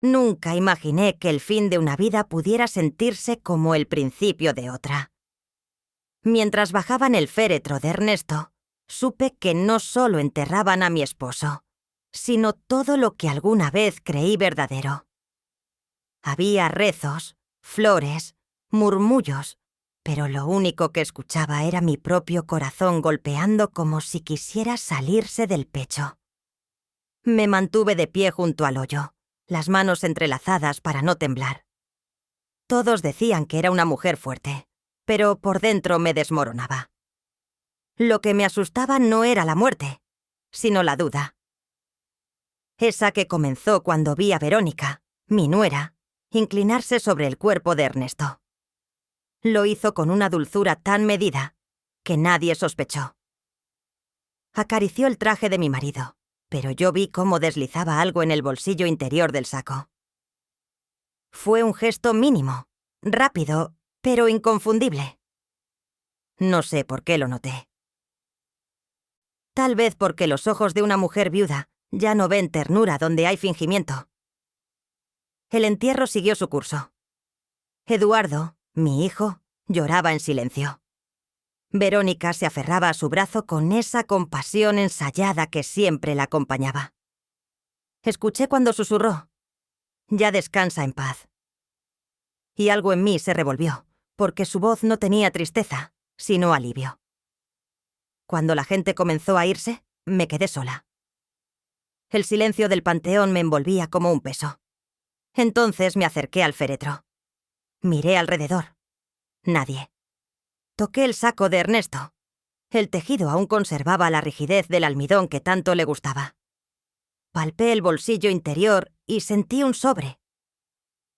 Nunca imaginé que el fin de una vida pudiera sentirse como el principio de otra. Mientras bajaban el féretro de Ernesto, supe que no solo enterraban a mi esposo, sino todo lo que alguna vez creí verdadero. Había rezos, flores, murmullos, pero lo único que escuchaba era mi propio corazón golpeando como si quisiera salirse del pecho. Me mantuve de pie junto al hoyo, las manos entrelazadas para no temblar. Todos decían que era una mujer fuerte, pero por dentro me desmoronaba. Lo que me asustaba no era la muerte, sino la duda. Esa que comenzó cuando vi a Verónica, mi nuera, inclinarse sobre el cuerpo de Ernesto. Lo hizo con una dulzura tan medida que nadie sospechó. Acarició el traje de mi marido, pero yo vi cómo deslizaba algo en el bolsillo interior del saco. Fue un gesto mínimo, rápido, pero inconfundible. No sé por qué lo noté. Tal vez porque los ojos de una mujer viuda ya no ven ternura donde hay fingimiento. El entierro siguió su curso. Eduardo, mi hijo, lloraba en silencio. Verónica se aferraba a su brazo con esa compasión ensayada que siempre la acompañaba. Escuché cuando susurró: «Ya descansa en paz». Y algo en mí se revolvió, porque su voz no tenía tristeza, sino alivio. Cuando la gente comenzó a irse, me quedé sola. El silencio del panteón me envolvía como un peso. Entonces me acerqué al féretro. Miré alrededor. Nadie. Toqué el saco de Ernesto. El tejido aún conservaba la rigidez del almidón que tanto le gustaba. Palpé el bolsillo interior y sentí un sobre.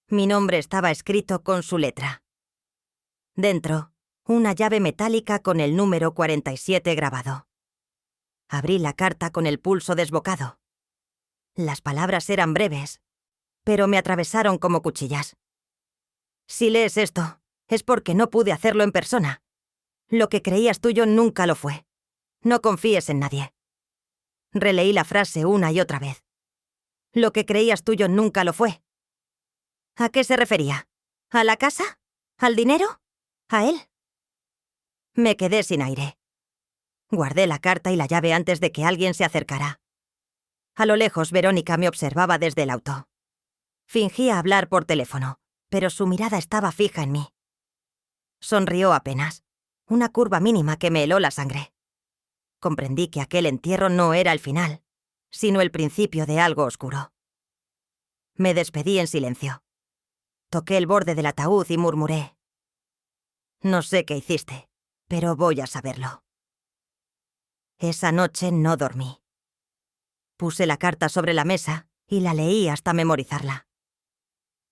Mi nombre estaba escrito con su letra. Dentro, una llave metálica con el número 47 grabado. Abrí la carta con el pulso desbocado. Las palabras eran breves, pero me atravesaron como cuchillas. Si lees esto, es porque no pude hacerlo en persona. Lo que creías tuyo nunca lo fue. No confíes en nadie. Releí la frase una y otra vez. Lo que creías tuyo nunca lo fue. ¿A qué se refería? ¿A la casa? ¿Al dinero? ¿A él? Me quedé sin aire. Guardé la carta y la llave antes de que alguien se acercara. A lo lejos, Verónica me observaba desde el auto. Fingía hablar por teléfono, pero su mirada estaba fija en mí. Sonrió apenas, una curva mínima que me heló la sangre. Comprendí que aquel entierro no era el final, sino el principio de algo oscuro. Me despedí en silencio. Toqué el borde del ataúd y murmuré: «No sé qué hiciste, pero voy a saberlo». Esa noche no dormí. Puse la carta sobre la mesa y la leí hasta memorizarla.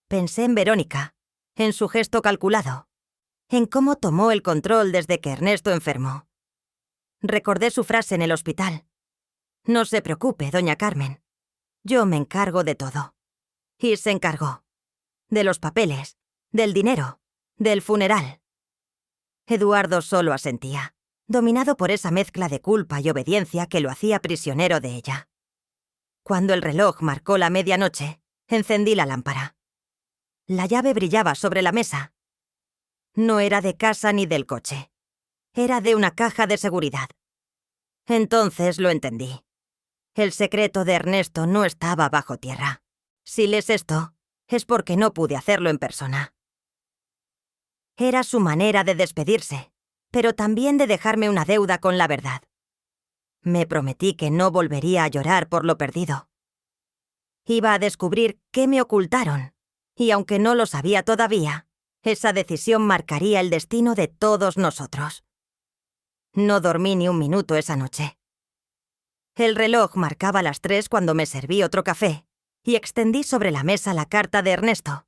Pensé en Verónica, en su gesto calculado, en cómo tomó el control desde que Ernesto enfermó. Recordé su frase en el hospital: «No se preocupe, doña Carmen. Yo me encargo de todo». Y se encargó. De los papeles, del dinero, del funeral. Eduardo solo asentía, dominado por esa mezcla de culpa y obediencia que lo hacía prisionero de ella. Cuando el reloj marcó la medianoche, encendí la lámpara. La llave brillaba sobre la mesa. No era de casa ni del coche. Era de una caja de seguridad. Entonces lo entendí. El secreto de Ernesto no estaba bajo tierra. Si lees esto, es porque no pude hacerlo en persona. Era su manera de despedirse, pero también de dejarme una deuda con la verdad. Me prometí que no volvería a llorar por lo perdido. Iba a descubrir qué me ocultaron, y aunque no lo sabía todavía, esa decisión marcaría el destino de todos nosotros. No dormí ni un minuto esa noche. El reloj marcaba las 3 cuando me serví otro café y extendí sobre la mesa la carta de Ernesto.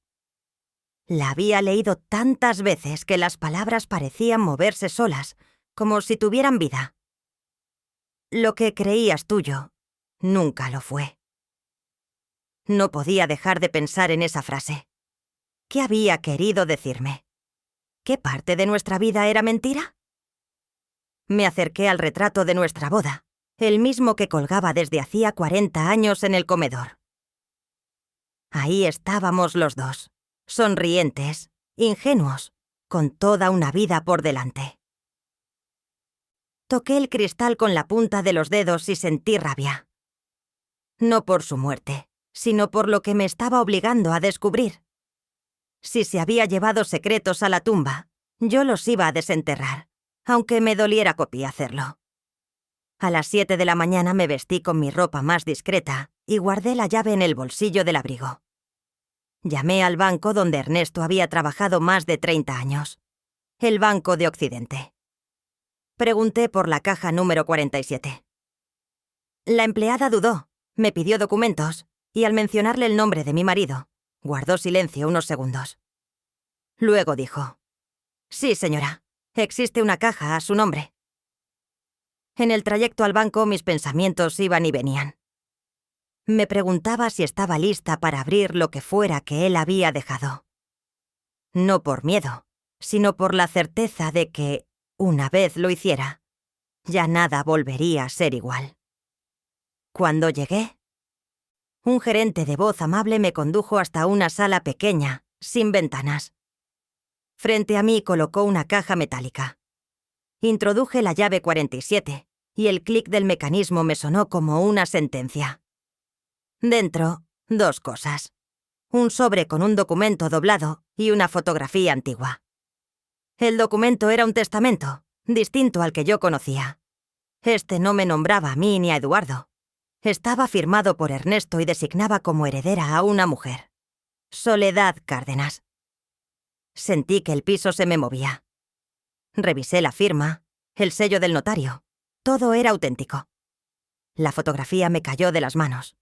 La había leído tantas veces que las palabras parecían moverse solas, como si tuvieran vida. Lo que creías tuyo, nunca lo fue. No podía dejar de pensar en esa frase. ¿Qué había querido decirme? ¿Qué parte de nuestra vida era mentira? Me acerqué al retrato de nuestra boda, el mismo que colgaba desde hacía 40 años en el comedor. Ahí estábamos los dos, sonrientes, ingenuos, con toda una vida por delante. Toqué el cristal con la punta de los dedos y sentí rabia. No por su muerte, sino por lo que me estaba obligando a descubrir. Si se había llevado secretos a la tumba, yo los iba a desenterrar, aunque me doliera copia hacerlo. A las 7 de la mañana me vestí con mi ropa más discreta y guardé la llave en el bolsillo del abrigo. Llamé al banco donde Ernesto había trabajado más de 30 años, el Banco de Occidente. Pregunté por la caja número 47. La empleada dudó, me pidió documentos y al mencionarle el nombre de mi marido, guardó silencio unos segundos. Luego dijo: «Sí, señora, existe una caja a su nombre». En el trayecto al banco mis pensamientos iban y venían. Me preguntaba si estaba lista para abrir lo que fuera que él había dejado. No por miedo, sino por la certeza de que, una vez lo hiciera, ya nada volvería a ser igual. Cuando llegué, un gerente de voz amable me condujo hasta una sala pequeña, sin ventanas. Frente a mí colocó una caja metálica. Introduje la llave 47 y el clic del mecanismo me sonó como una sentencia. Dentro, 2 cosas. Un sobre con un documento doblado y una fotografía antigua. El documento era un testamento, distinto al que yo conocía. Este no me nombraba a mí ni a Eduardo. Estaba firmado por Ernesto y designaba como heredera a una mujer: Soledad Cárdenas. Sentí que el piso se me movía. Revisé la firma, el sello del notario. Todo era auténtico. La fotografía me cayó de las manos.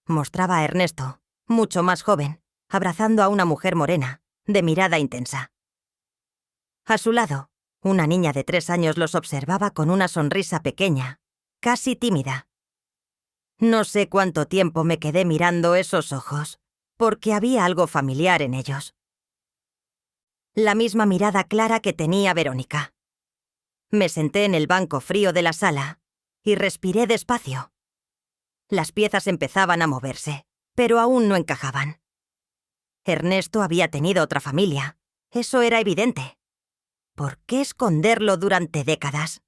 Mostraba a Ernesto, mucho más joven, abrazando a una mujer morena, de mirada intensa. A su lado, una niña de 3 años los observaba con una sonrisa pequeña, casi tímida. No sé cuánto tiempo me quedé mirando esos ojos, porque había algo familiar en ellos. La misma mirada clara que tenía Verónica. Me senté en el banco frío de la sala y respiré despacio. Las piezas empezaban a moverse, pero aún no encajaban. Ernesto había tenido otra familia, eso era evidente. ¿Por qué esconderlo durante décadas?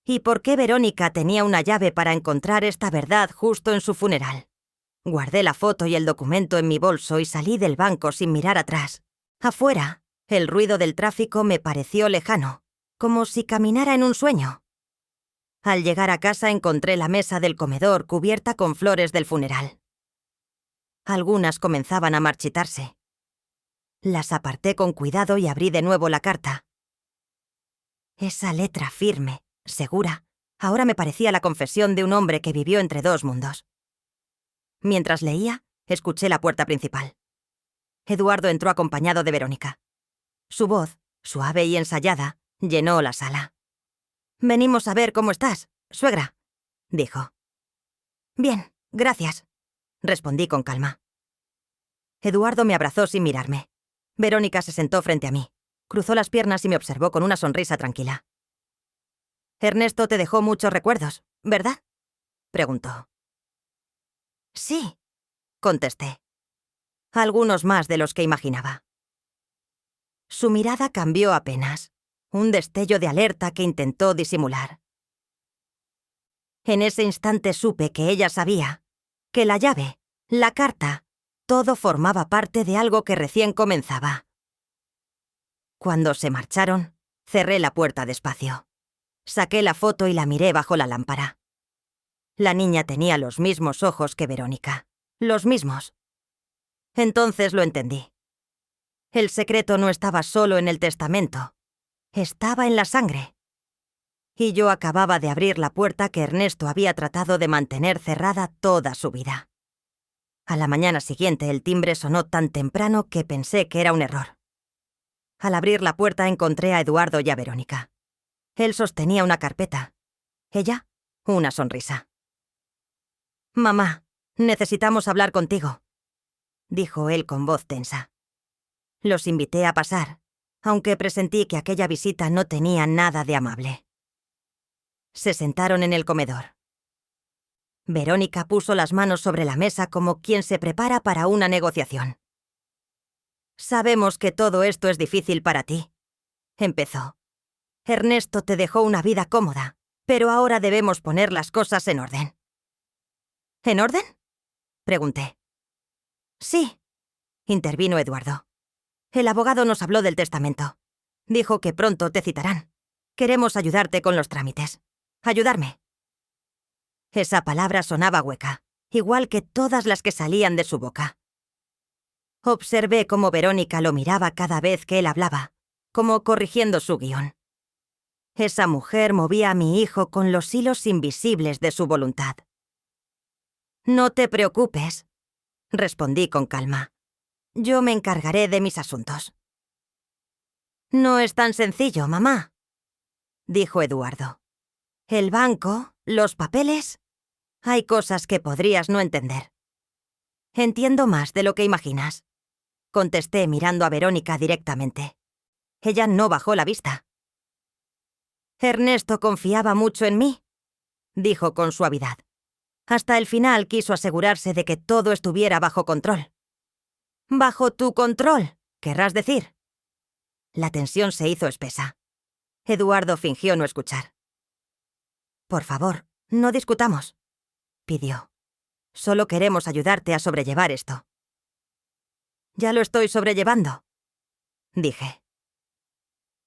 ¿Y por qué Verónica tenía una llave para encontrar esta verdad justo en su funeral? Guardé la foto y el documento en mi bolso y salí del banco sin mirar atrás. Afuera, el ruido del tráfico me pareció lejano, como si caminara en un sueño. Al llegar a casa encontré la mesa del comedor cubierta con flores del funeral. Algunas comenzaban a marchitarse. Las aparté con cuidado y abrí de nuevo la carta. Esa letra firme, segura, ahora me parecía la confesión de un hombre que vivió entre 2 mundos. Mientras leía, escuché la puerta principal. Eduardo entró acompañado de Verónica. Su voz, suave y ensayada, llenó la sala. «Venimos a ver cómo estás, suegra», dijo. «Bien, gracias», respondí con calma. Eduardo me abrazó sin mirarme. Verónica se sentó frente a mí, cruzó las piernas y me observó con una sonrisa tranquila. «Ernesto te dejó muchos recuerdos, ¿verdad?», preguntó. «Sí», contesté. Algunos más de los que imaginaba. Su mirada cambió apenas, un destello de alerta que intentó disimular. En ese instante supe que ella sabía, que la llave, la carta, todo formaba parte de algo que recién comenzaba. Cuando se marcharon, cerré la puerta despacio. Saqué la foto y la miré bajo la lámpara. La niña tenía los mismos ojos que Verónica, los mismos. Entonces lo entendí. El secreto no estaba solo en el testamento, estaba en la sangre. Y yo acababa de abrir la puerta que Ernesto había tratado de mantener cerrada toda su vida. A la mañana siguiente el timbre sonó tan temprano que pensé que era un error. Al abrir la puerta encontré a Eduardo y a Verónica. Él sostenía una carpeta. Ella, una sonrisa. «Mamá, necesitamos hablar contigo», dijo él con voz tensa. Los invité a pasar, aunque presentí que aquella visita no tenía nada de amable. Se sentaron en el comedor. Verónica puso las manos sobre la mesa como quien se prepara para una negociación. «Sabemos que todo esto es difícil para ti», empezó. «Ernesto te dejó una vida cómoda, pero ahora debemos poner las cosas en orden». «¿En orden?», pregunté. «Sí», intervino Eduardo. «El abogado nos habló del testamento. Dijo que pronto te citarán. Queremos ayudarte con los trámites. Ayudarme». Esa palabra sonaba hueca, igual que todas las que salían de su boca. Observé cómo Verónica lo miraba cada vez que él hablaba, como corrigiendo su guión. Esa mujer movía a mi hijo con los hilos invisibles de su voluntad. «No te preocupes», respondí con calma. «Yo me encargaré de mis asuntos». «No es tan sencillo, mamá», dijo Eduardo. «El banco, los papeles... Hay cosas que podrías no entender». «Entiendo más de lo que imaginas», contesté mirando a Verónica directamente. Ella no bajó la vista. «Ernesto confiaba mucho en mí», dijo con suavidad. «Hasta el final quiso asegurarse de que todo estuviera bajo control». «Bajo tu control, querrás decir». La tensión se hizo espesa. Eduardo fingió no escuchar. «Por favor, no discutamos», pidió. «Solo queremos ayudarte a sobrellevar esto». «Ya lo estoy sobrellevando», dije.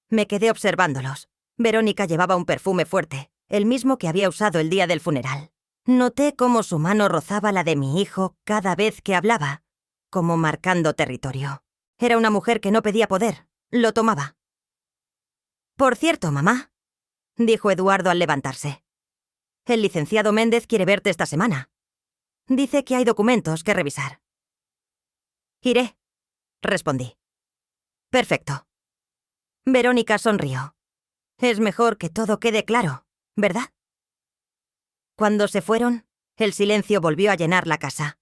Me quedé observándolos. Verónica llevaba un perfume fuerte, el mismo que había usado el día del funeral. Noté cómo su mano rozaba la de mi hijo cada vez que hablaba, como marcando territorio. Era una mujer que no pedía poder, lo tomaba. «Por cierto, mamá», dijo Eduardo al levantarse. «El licenciado Méndez quiere verte esta semana. Dice que hay documentos que revisar». «Iré», respondí. «Perfecto». Verónica sonrió. «Es mejor que todo quede claro, ¿verdad?». Cuando se fueron, el silencio volvió a llenar la casa.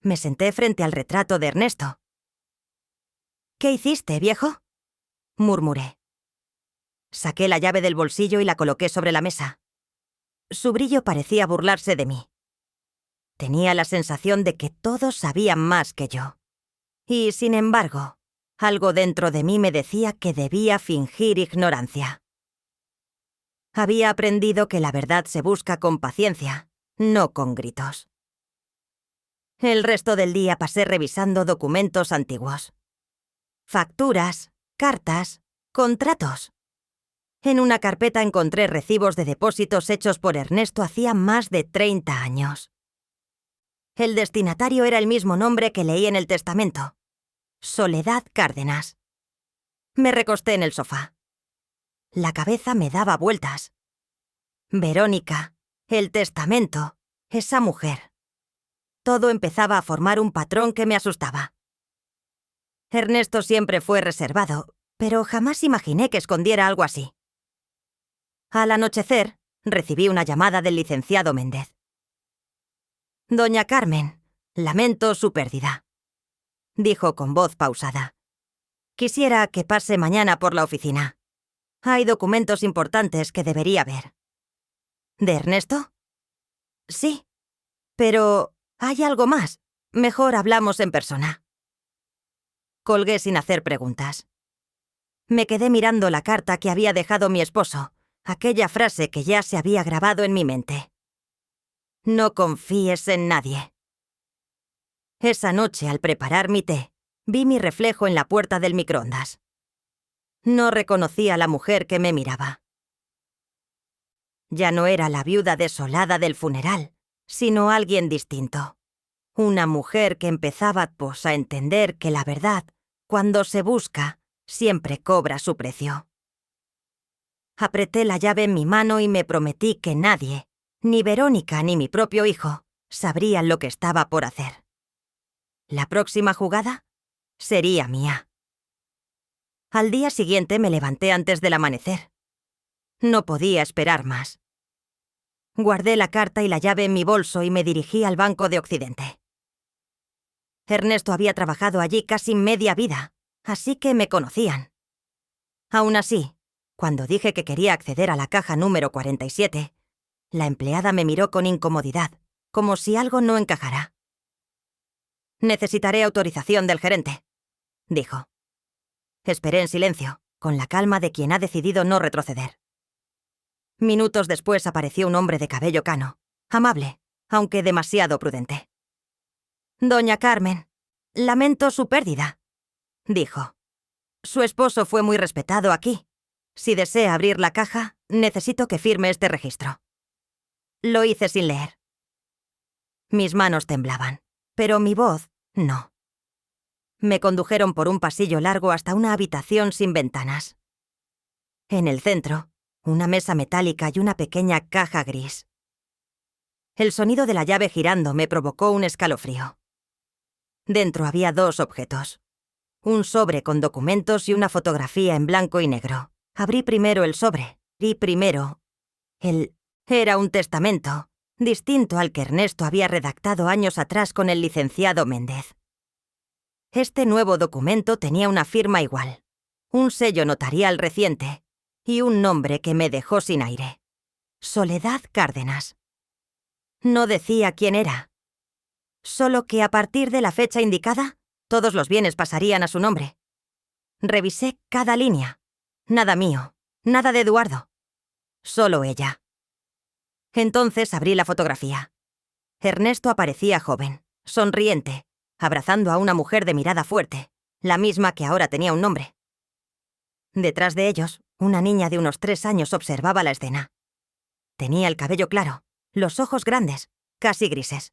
Me senté frente al retrato de Ernesto. «¿Qué hiciste, viejo?», murmuré. Saqué la llave del bolsillo y la coloqué sobre la mesa. Su brillo parecía burlarse de mí. Tenía la sensación de que todos sabían más que yo. Y, sin embargo, algo dentro de mí me decía que debía fingir ignorancia. Había aprendido que la verdad se busca con paciencia, no con gritos. El resto del día pasé revisando documentos antiguos. Facturas, cartas, contratos. En una carpeta encontré recibos de depósitos hechos por Ernesto hacía más de 30 años. El destinatario era el mismo nombre que leí en el testamento: Soledad Cárdenas. Me recosté en el sofá. La cabeza me daba vueltas. Verónica, el testamento, esa mujer. Todo empezaba a formar un patrón que me asustaba. Ernesto siempre fue reservado, pero jamás imaginé que escondiera algo así. Al anochecer, recibí una llamada del licenciado Méndez. «Doña Carmen, lamento su pérdida», dijo con voz pausada. «Quisiera que pase mañana por la oficina. Hay documentos importantes que debería ver». «¿De Ernesto?». «Sí, pero hay algo más. Mejor hablamos en persona». Colgué sin hacer preguntas. Me quedé mirando la carta que había dejado mi esposo, aquella frase que ya se había grabado en mi mente. «No confíes en nadie». Esa noche, al preparar mi té, vi mi reflejo en la puerta del microondas. No reconocí a la mujer que me miraba. Ya no era la viuda desolada del funeral, sino alguien distinto. Una mujer que empezaba a entender que la verdad, cuando se busca, siempre cobra su precio. Apreté la llave en mi mano y me prometí que nadie, ni Verónica ni mi propio hijo, sabrían lo que estaba por hacer. La próxima jugada sería mía. Al día siguiente me levanté antes del amanecer. No podía esperar más. Guardé la carta y la llave en mi bolso y me dirigí al Banco de Occidente. Ernesto había trabajado allí casi media vida, así que me conocían. Aún así, cuando dije que quería acceder a la caja número 47, la empleada me miró con incomodidad, como si algo no encajara. «Necesitaré autorización del gerente», dijo. Esperé en silencio, con la calma de quien ha decidido no retroceder. Minutos después apareció un hombre de cabello cano, amable, aunque demasiado prudente. «Doña Carmen, lamento su pérdida», dijo. «Su esposo fue muy respetado aquí. Si desea abrir la caja, necesito que firme este registro». Lo hice sin leer. Mis manos temblaban, pero mi voz no. Me condujeron por un pasillo largo hasta una habitación sin ventanas. En el centro, una mesa metálica y una pequeña caja gris. El sonido de la llave girando me provocó un escalofrío. Dentro había 2 objetos. Un sobre con documentos y una fotografía en blanco y negro. Abrí primero el sobre. Era un testamento, distinto al que Ernesto había redactado años atrás con el licenciado Méndez. Este nuevo documento tenía una firma igual, un sello notarial reciente y un nombre que me dejó sin aire. Soledad Cárdenas. No decía quién era, solo que a partir de la fecha indicada, todos los bienes pasarían a su nombre. Revisé cada línea. Nada mío, nada de Eduardo. Solo ella. Entonces abrí la fotografía. Ernesto aparecía joven, sonriente, abrazando a una mujer de mirada fuerte, la misma que ahora tenía un nombre. Detrás de ellos, una niña de unos 3 años observaba la escena. Tenía el cabello claro, los ojos grandes, casi grises.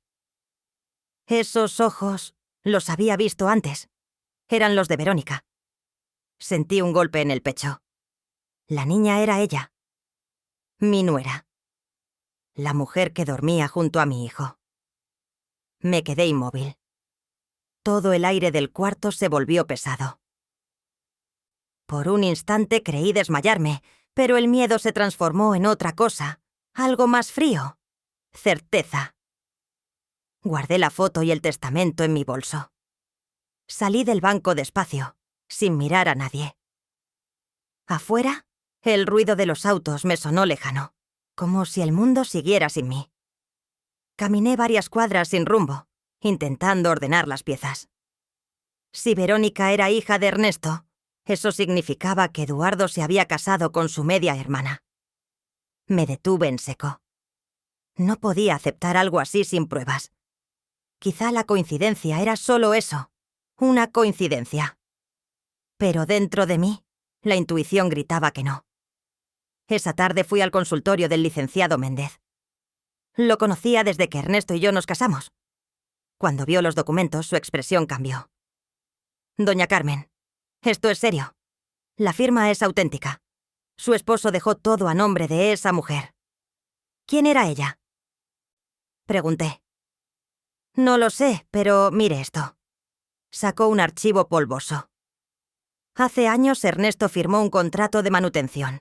Esos ojos los había visto antes. Eran los de Verónica. Sentí un golpe en el pecho. La niña era ella. Mi nuera. La mujer que dormía junto a mi hijo. Me quedé inmóvil. Todo el aire del cuarto se volvió pesado. Por un instante creí desmayarme, pero el miedo se transformó en otra cosa, algo más frío. Certeza. Guardé la foto y el testamento en mi bolso. Salí del banco despacio, sin mirar a nadie. Afuera, el ruido de los autos me sonó lejano, como si el mundo siguiera sin mí. Caminé varias cuadras sin rumbo, intentando ordenar las piezas. Si Verónica era hija de Ernesto, eso significaba que Eduardo se había casado con su media hermana. Me detuve en seco. No podía aceptar algo así sin pruebas. Quizá la coincidencia era solo eso, una coincidencia. Pero dentro de mí, la intuición gritaba que no. Esa tarde fui al consultorio del licenciado Méndez. Lo conocía desde que Ernesto y yo nos casamos. Cuando vio los documentos, su expresión cambió. «Doña Carmen, esto es serio. La firma es auténtica. Su esposo dejó todo a nombre de esa mujer. ¿Quién era ella?», pregunté. «No lo sé, pero mire esto». Sacó un archivo polvoso. Hace años Ernesto firmó un contrato de manutención.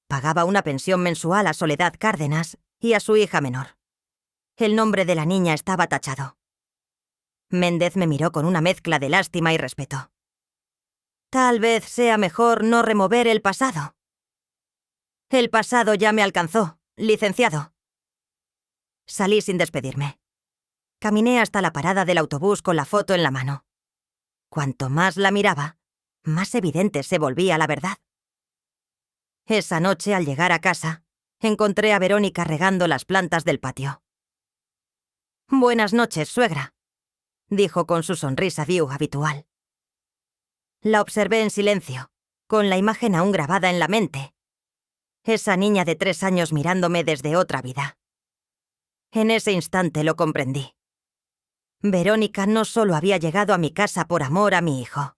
Pagaba una pensión mensual a Soledad Cárdenas y a su hija menor. El nombre de la niña estaba tachado. Méndez me miró con una mezcla de lástima y respeto. «Tal vez sea mejor no remover el pasado». «El pasado ya me alcanzó, licenciado». Salí sin despedirme. Caminé hasta la parada del autobús con la foto en la mano. Cuanto más la miraba, más evidente se volvía la verdad. Esa noche, al llegar a casa, encontré a Verónica regando las plantas del patio. «Buenas noches, suegra», dijo con su sonrisa viu habitual. La observé en silencio, con la imagen aún grabada en la mente. Esa niña de 3 años mirándome desde otra vida. En ese instante lo comprendí. Verónica no solo había llegado a mi casa por amor a mi hijo.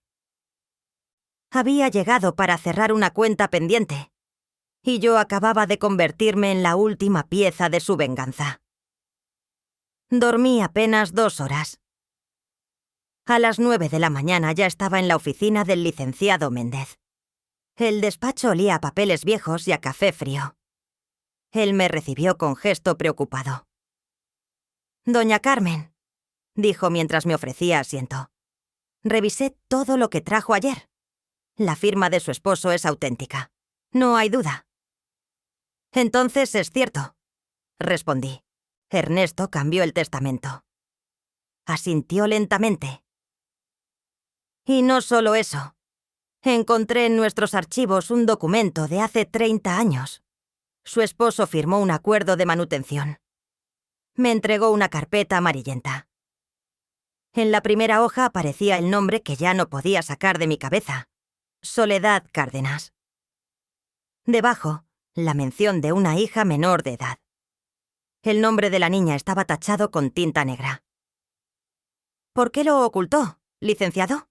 Había llegado para cerrar una cuenta pendiente, y yo acababa de convertirme en la última pieza de su venganza. Dormí apenas 2 horas. A las 9 de la mañana ya estaba en la oficina del licenciado Méndez. El despacho olía a papeles viejos y a café frío. Él me recibió con gesto preocupado. «Doña Carmen», dijo mientras me ofrecía asiento. «Revisé todo lo que trajo ayer. La firma de su esposo es auténtica. No hay duda». «Entonces es cierto», respondí. Ernesto cambió el testamento. Asintió lentamente. Y no solo eso. Encontré en nuestros archivos un documento de hace 30 años. Su esposo firmó un acuerdo de manutención. Me entregó una carpeta amarillenta. En la primera hoja aparecía el nombre que ya no podía sacar de mi cabeza. Soledad Cárdenas. Debajo, la mención de una hija menor de edad. El nombre de la niña estaba tachado con tinta negra. ¿Por qué lo ocultó, licenciado?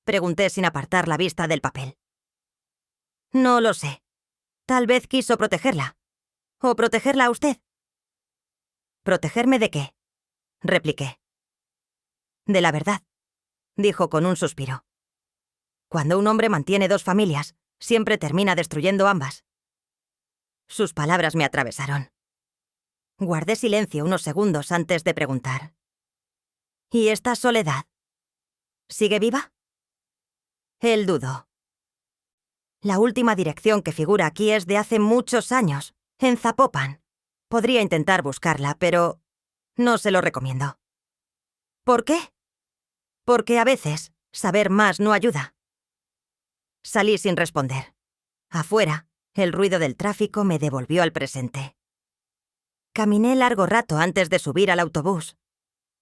Pregunté sin apartar la vista del papel. No lo sé. Tal vez quiso protegerla. ¿O protegerla a usted? ¿Protegerme de qué? Repliqué. De la verdad, dijo con un suspiro. Cuando un hombre mantiene dos familias, siempre termina destruyendo ambas. Sus palabras me atravesaron. Guardé silencio unos segundos antes de preguntar. ¿Y esta Soledad? ¿Sigue viva? Él dudó. La última dirección que figura aquí es de hace muchos años, en Zapopan. Podría intentar buscarla, pero no se lo recomiendo. ¿Por qué? Porque a veces saber más no ayuda. Salí sin responder. Afuera, el ruido del tráfico me devolvió al presente. Caminé largo rato antes de subir al autobús.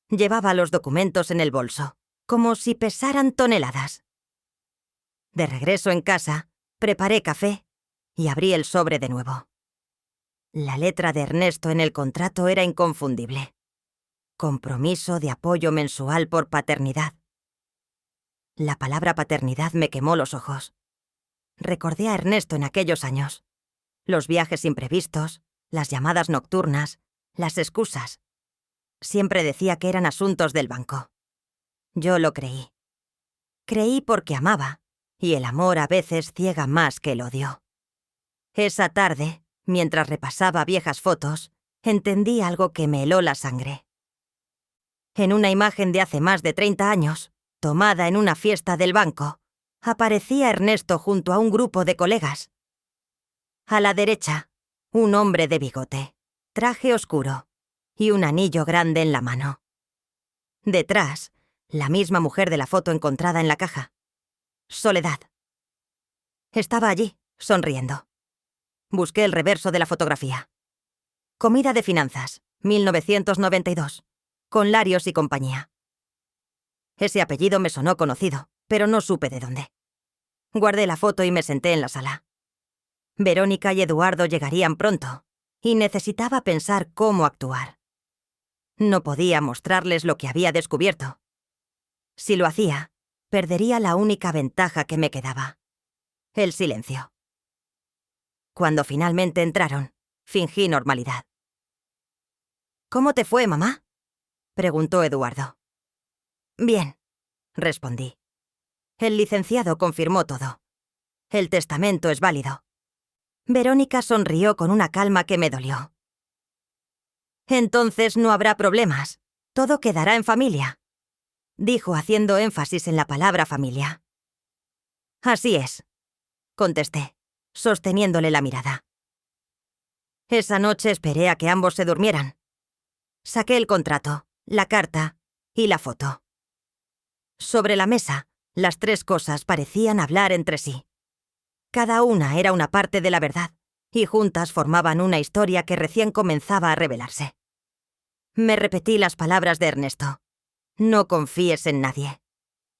Llevaba los documentos en el bolso, como si pesaran toneladas. De regreso en casa, preparé café y abrí el sobre de nuevo. La letra de Ernesto en el contrato era inconfundible. Compromiso de apoyo mensual por paternidad. La palabra paternidad me quemó los ojos. Recordé a Ernesto en aquellos años. Los viajes imprevistos, las llamadas nocturnas, las excusas. Siempre decía que eran asuntos del banco. Yo lo creí. Creí porque amaba, y el amor a veces ciega más que el odio. Esa tarde, mientras repasaba viejas fotos, entendí algo que me heló la sangre. En una imagen de hace más de 30 años, tomada en una fiesta del banco, aparecía Ernesto junto a un grupo de colegas. A la derecha, un hombre de bigote, traje oscuro y un anillo grande en la mano. Detrás, la misma mujer de la foto encontrada en la caja. Soledad. Estaba allí, sonriendo. Busqué el reverso de la fotografía. Comida de finanzas, 1992, con Larios y compañía. Ese apellido me sonó conocido, pero no supe de dónde. Guardé la foto y me senté en la sala. Verónica y Eduardo llegarían pronto, y necesitaba pensar cómo actuar. No podía mostrarles lo que había descubierto. Si lo hacía, perdería la única ventaja que me quedaba: el silencio. Cuando finalmente entraron, fingí normalidad. «¿Cómo te fue, mamá?», preguntó Eduardo. «Bien», respondí. El licenciado confirmó todo. El testamento es válido. Verónica sonrió con una calma que me dolió. «Entonces no habrá problemas. Todo quedará en familia», dijo haciendo énfasis en la palabra familia. «Así es», contesté, sosteniéndole la mirada. Esa noche esperé a que ambos se durmieran. Saqué el contrato, la carta y la foto. Sobre la mesa, las tres cosas parecían hablar entre sí. Cada una era una parte de la verdad, y juntas formaban una historia que recién comenzaba a revelarse. Me repetí las palabras de Ernesto. No confíes en nadie.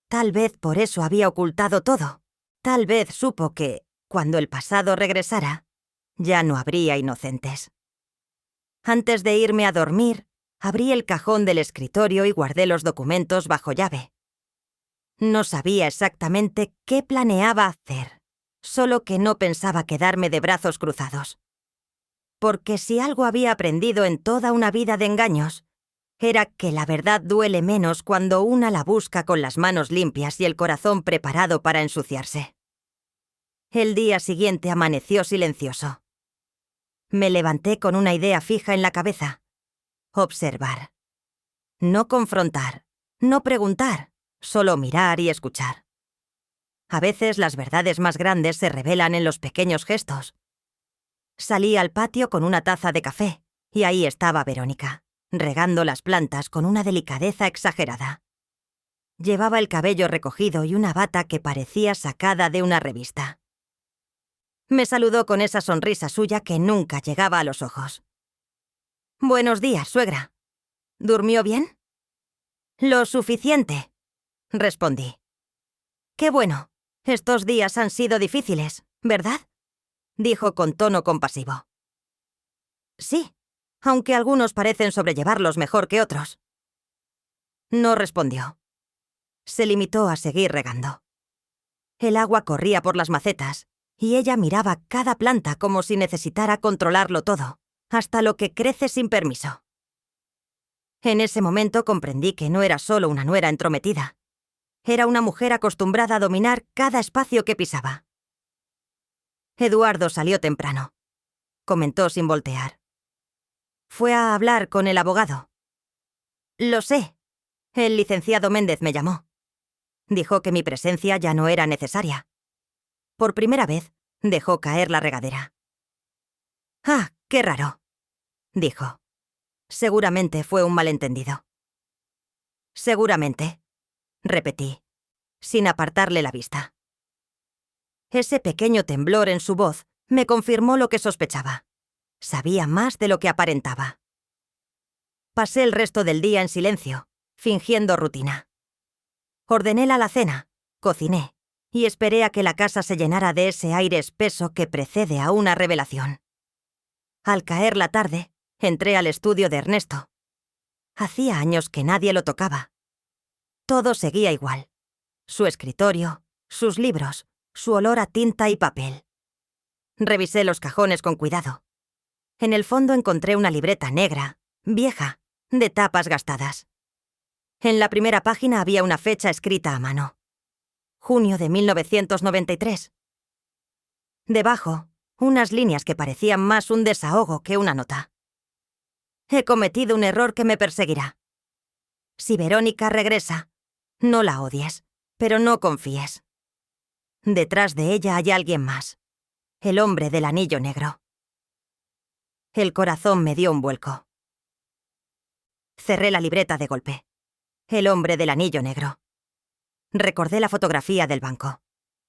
Tal vez por eso había ocultado todo. Tal vez supo que, cuando el pasado regresara, ya no habría inocentes. Antes de irme a dormir, abrí el cajón del escritorio y guardé los documentos bajo llave. No sabía exactamente qué planeaba hacer, solo que no pensaba quedarme de brazos cruzados. Porque si algo había aprendido en toda una vida de engaños, era que la verdad duele menos cuando una la busca con las manos limpias y el corazón preparado para ensuciarse. El día siguiente amaneció silencioso. Me levanté con una idea fija en la cabeza: observar. No confrontar, no preguntar, solo mirar y escuchar. A veces las verdades más grandes se revelan en los pequeños gestos. Salí al patio con una taza de café y ahí estaba Verónica, regando las plantas con una delicadeza exagerada. Llevaba el cabello recogido y una bata que parecía sacada de una revista. Me saludó con esa sonrisa suya que nunca llegaba a los ojos. «Buenos días, suegra. ¿Durmió bien?» «Lo suficiente», respondí. «Qué bueno. Estos días han sido difíciles, ¿verdad?», dijo con tono compasivo. «Sí, aunque algunos parecen sobrellevarlos mejor que otros». No respondió. Se limitó a seguir regando. El agua corría por las macetas, y ella miraba cada planta como si necesitara controlarlo todo, hasta lo que crece sin permiso. En ese momento comprendí que no era solo una nuera entrometida. Era una mujer acostumbrada a dominar cada espacio que pisaba. «Eduardo salió temprano», comentó sin voltear. «Fue a hablar con el abogado». «Lo sé. El licenciado Méndez me llamó. Dijo que mi presencia ya no era necesaria». Por primera vez, dejó caer la regadera. «Ah, qué raro», dijo. «Seguramente fue un malentendido». «Seguramente», repetí, sin apartarle la vista. Ese pequeño temblor en su voz me confirmó lo que sospechaba. Sabía más de lo que aparentaba. Pasé el resto del día en silencio, fingiendo rutina. Ordené la alacena, cociné, y esperé a que la casa se llenara de ese aire espeso que precede a una revelación. Al caer la tarde, entré al estudio de Ernesto. Hacía años que nadie lo tocaba. Todo seguía igual. Su escritorio, sus libros, su olor a tinta y papel. Revisé los cajones con cuidado. En el fondo encontré una libreta negra, vieja, de tapas gastadas. En la primera página había una fecha escrita a mano. Junio de 1993. Debajo, unas líneas que parecían más un desahogo que una nota. «He cometido un error que me perseguirá. Si Verónica regresa, no la odies, pero no confíes. Detrás de ella hay alguien más, el hombre del anillo negro». El corazón me dio un vuelco. Cerré la libreta de golpe. El hombre del anillo negro. Recordé la fotografía del banco.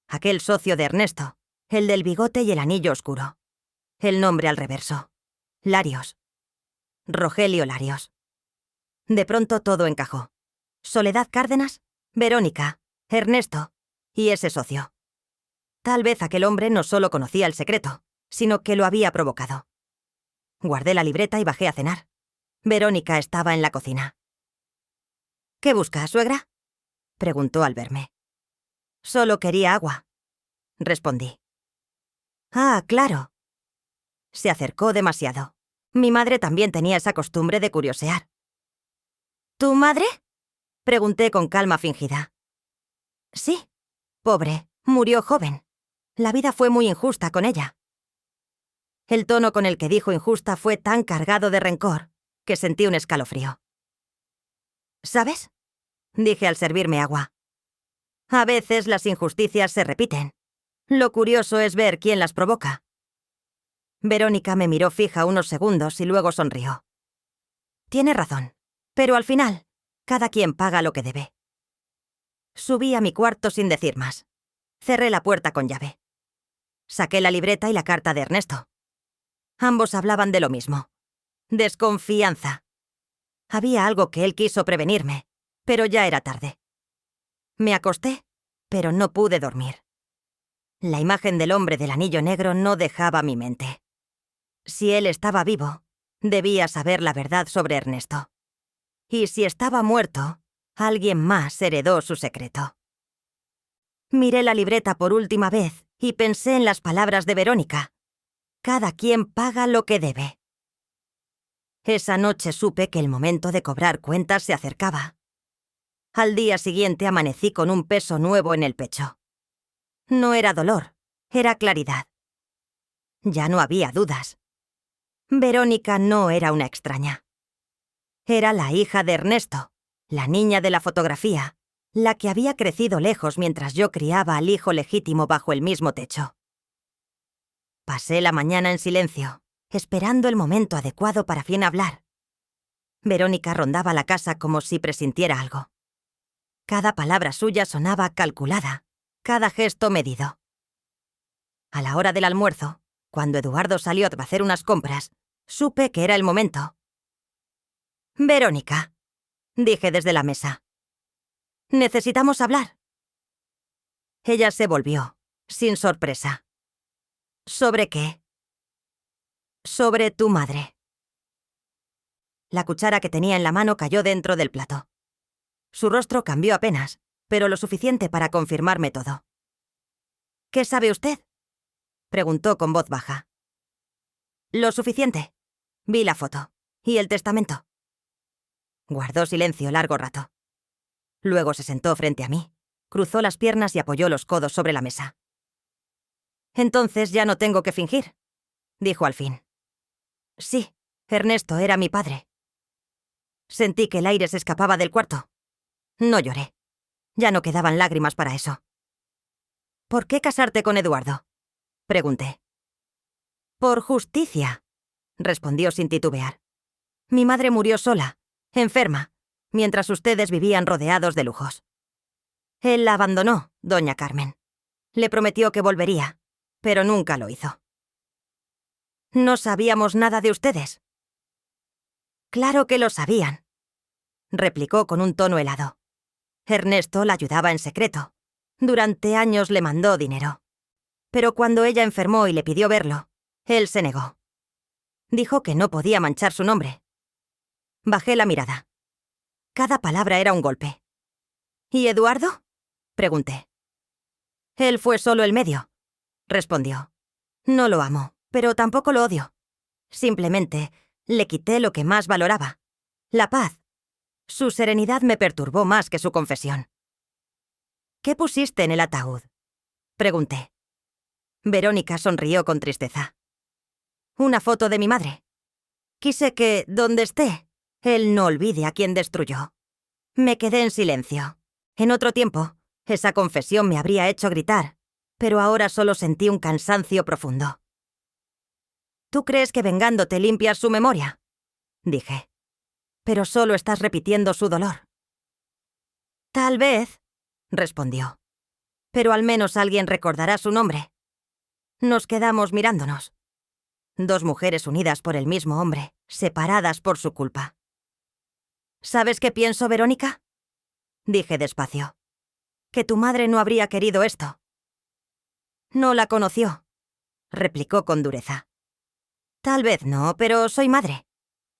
Aquel socio de Ernesto, el del bigote y el anillo oscuro. El nombre al reverso. Larios. Rogelio Larios. De pronto todo encajó. Soledad Cárdenas, Verónica, Ernesto y ese socio. Tal vez aquel hombre no solo conocía el secreto, sino que lo había provocado. Guardé la libreta y bajé a cenar. Verónica estaba en la cocina. «¿Qué busca, suegra?», preguntó al verme. «Solo quería agua», respondí. «Ah, claro». Se acercó demasiado. Mi madre también tenía esa costumbre de curiosear. «¿Tu madre?», pregunté con calma fingida. «Sí. Pobre, murió joven. La vida fue muy injusta con ella». El tono con el que dijo injusta fue tan cargado de rencor que sentí un escalofrío. «¿Sabes?», dije al servirme agua. «A veces las injusticias se repiten. Lo curioso es ver quién las provoca». Verónica me miró fija unos segundos y luego sonrió. «Tiene razón, pero al final, cada quien paga lo que debe». Subí a mi cuarto sin decir más. Cerré la puerta con llave. Saqué la libreta y la carta de Ernesto. Ambos hablaban de lo mismo. Desconfianza. Había algo que él quiso prevenirme, pero ya era tarde. Me acosté, pero no pude dormir. La imagen del hombre del anillo negro no dejaba mi mente. Si él estaba vivo, debía saber la verdad sobre Ernesto. Y si estaba muerto, alguien más heredó su secreto. Miré la libreta por última vez y pensé en las palabras de Verónica. Cada quien paga lo que debe. Esa noche supe que el momento de cobrar cuentas se acercaba. Al día siguiente amanecí con un peso nuevo en el pecho. No era dolor, era claridad. Ya no había dudas. Verónica no era una extraña. Era la hija de Ernesto, la niña de la fotografía, la que había crecido lejos mientras yo criaba al hijo legítimo bajo el mismo techo. Pasé la mañana en silencio, esperando el momento adecuado para fin hablar. Verónica rondaba la casa como si presintiera algo. Cada palabra suya sonaba calculada, cada gesto medido. A la hora del almuerzo, cuando Eduardo salió a hacer unas compras, supe que era el momento. «Verónica», dije desde la mesa. «Necesitamos hablar». Ella se volvió, sin sorpresa. «¿Sobre qué?» «Sobre tu madre». La cuchara que tenía en la mano cayó dentro del plato. Su rostro cambió apenas, pero lo suficiente para confirmarme todo. «¿Qué sabe usted?», preguntó con voz baja. «Lo suficiente. Vi la foto. ¿Y el testamento?». Guardó silencio largo rato. Luego se sentó frente a mí, cruzó las piernas y apoyó los codos sobre la mesa. «Entonces ya no tengo que fingir», dijo al fin. «Sí, Ernesto era mi padre». Sentí que el aire se escapaba del cuarto. No lloré. Ya no quedaban lágrimas para eso. «¿Por qué casarte con Eduardo?», pregunté. «Por justicia», respondió sin titubear. «Mi madre murió sola, enferma, mientras ustedes vivían rodeados de lujos. Él la abandonó, doña Carmen. Le prometió que volvería, pero nunca lo hizo». «No sabíamos nada de ustedes». «Claro que lo sabían», replicó con un tono helado. «Ernesto la ayudaba en secreto. Durante años le mandó dinero. Pero cuando ella enfermó y le pidió verlo, él se negó. Dijo que no podía manchar su nombre». Bajé la mirada. Cada palabra era un golpe. «¿Y Eduardo?», pregunté. «Él fue solo el medio», respondió. «No lo amo, pero tampoco lo odio. Simplemente le quité lo que más valoraba: la paz. Su serenidad me perturbó más que su confesión». «¿Qué pusiste en el ataúd?», pregunté. Verónica sonrió con tristeza. «Una foto de mi madre. Quise que, donde esté, él no olvide a quien destruyó». Me quedé en silencio. En otro tiempo, esa confesión me habría hecho gritar, pero ahora solo sentí un cansancio profundo. «¿Tú crees que vengándote limpias su memoria?», dije. «Pero solo estás repitiendo su dolor». «Tal vez», respondió. «Pero al menos alguien recordará su nombre». Nos quedamos mirándonos. Dos mujeres unidas por el mismo hombre, separadas por su culpa. «¿Sabes qué pienso, Verónica?», dije despacio. «Que tu madre no habría querido esto». «No la conoció», replicó con dureza. «Tal vez no, pero soy madre.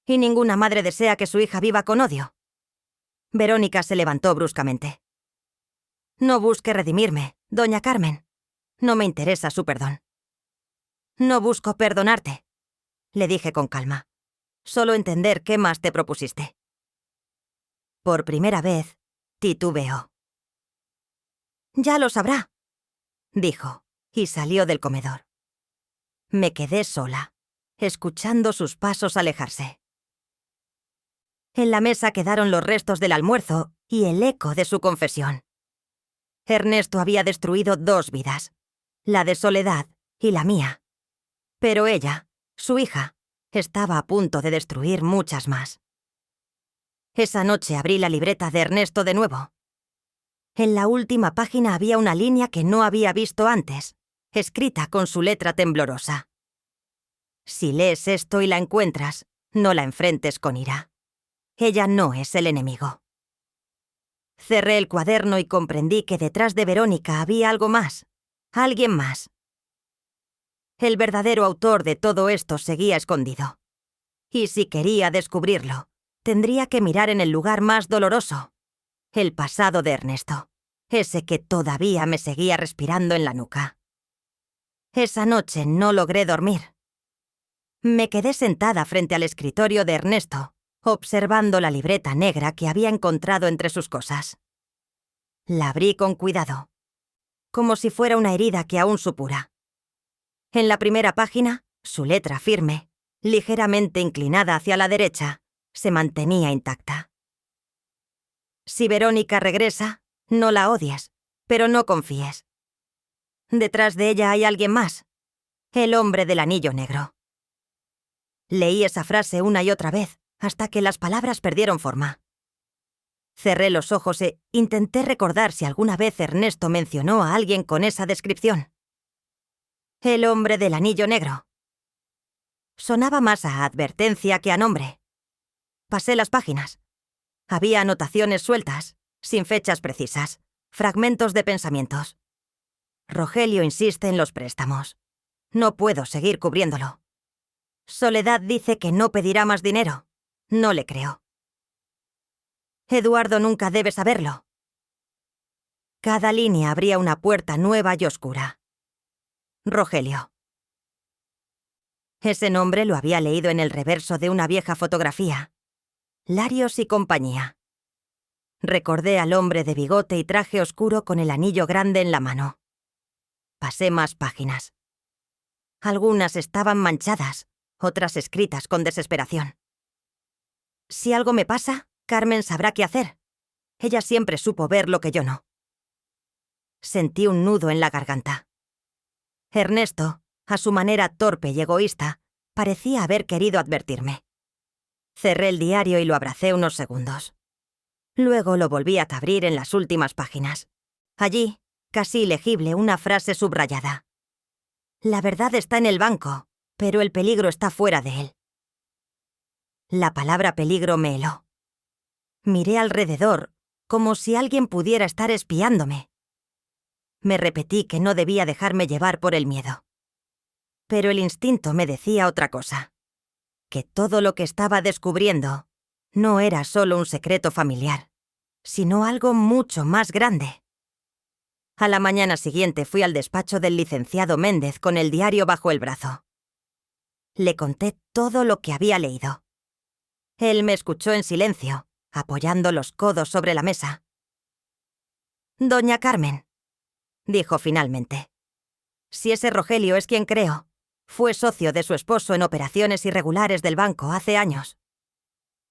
Y ninguna madre desea que su hija viva con odio». Verónica se levantó bruscamente. «No busque redimirme, doña Carmen. No me interesa su perdón». «No busco perdonarte», le dije con calma. «Solo entender qué más te propusiste». Por primera vez, titubeó. «Ya lo sabrá», dijo, y salió del comedor. Me quedé sola, escuchando sus pasos alejarse. En la mesa quedaron los restos del almuerzo y el eco de su confesión. Ernesto había destruido 2 vidas, la de Soledad y la mía. Pero ella, su hija, estaba a punto de destruir muchas más. Esa noche abrí la libreta de Ernesto de nuevo. En la última página había una línea que no había visto antes, escrita con su letra temblorosa. «Si lees esto y la encuentras, no la enfrentes con ira. Ella no es el enemigo». Cerré el cuaderno y comprendí que detrás de Verónica había algo más, alguien más. El verdadero autor de todo esto seguía escondido. Y si quería descubrirlo, tendría que mirar en el lugar más doloroso, el pasado de Ernesto, ese que todavía me seguía respirando en la nuca. Esa noche no logré dormir. Me quedé sentada frente al escritorio de Ernesto, observando la libreta negra que había encontrado entre sus cosas. La abrí con cuidado, como si fuera una herida que aún supura. En la primera página, su letra firme, ligeramente inclinada hacia la derecha, se mantenía intacta. «Si Verónica regresa, no la odies, pero no confíes. Detrás de ella hay alguien más, el hombre del anillo negro». Leí esa frase una y otra vez, hasta que las palabras perdieron forma. Cerré los ojos e intenté recordar si alguna vez Ernesto mencionó a alguien con esa descripción. El hombre del anillo negro. Sonaba más a advertencia que a nombre. Pasé las páginas. Había anotaciones sueltas, sin fechas precisas, fragmentos de pensamientos. Rogelio insiste en los préstamos. No puedo seguir cubriéndolo. Soledad dice que no pedirá más dinero. No le creo. Eduardo nunca debe saberlo. Cada línea abría una puerta nueva y oscura. Rogelio. Ese nombre lo había leído en el reverso de una vieja fotografía. Larios y compañía. Recordé al hombre de bigote y traje oscuro con el anillo grande en la mano. Pasé más páginas. Algunas estaban manchadas, otras escritas con desesperación. Si algo me pasa, Carmen sabrá qué hacer. Ella siempre supo ver lo que yo no. Sentí un nudo en la garganta. Ernesto, a su manera torpe y egoísta, parecía haber querido advertirme. Cerré el diario y lo abracé unos segundos. Luego lo volví a abrir en las últimas páginas. Allí, casi ilegible, una frase subrayada. La verdad está en el banco, pero el peligro está fuera de él. La palabra peligro me heló. Miré alrededor, como si alguien pudiera estar espiándome. Me repetí que no debía dejarme llevar por el miedo. Pero el instinto me decía otra cosa. Que todo lo que estaba descubriendo no era solo un secreto familiar, sino algo mucho más grande. A la mañana siguiente fui al despacho del licenciado Méndez con el diario bajo el brazo. Le conté todo lo que había leído. Él me escuchó en silencio, apoyando los codos sobre la mesa. «Doña Carmen», dijo finalmente. «Si ese Rogelio es quien creo, fue socio de su esposo en operaciones irregulares del banco hace años.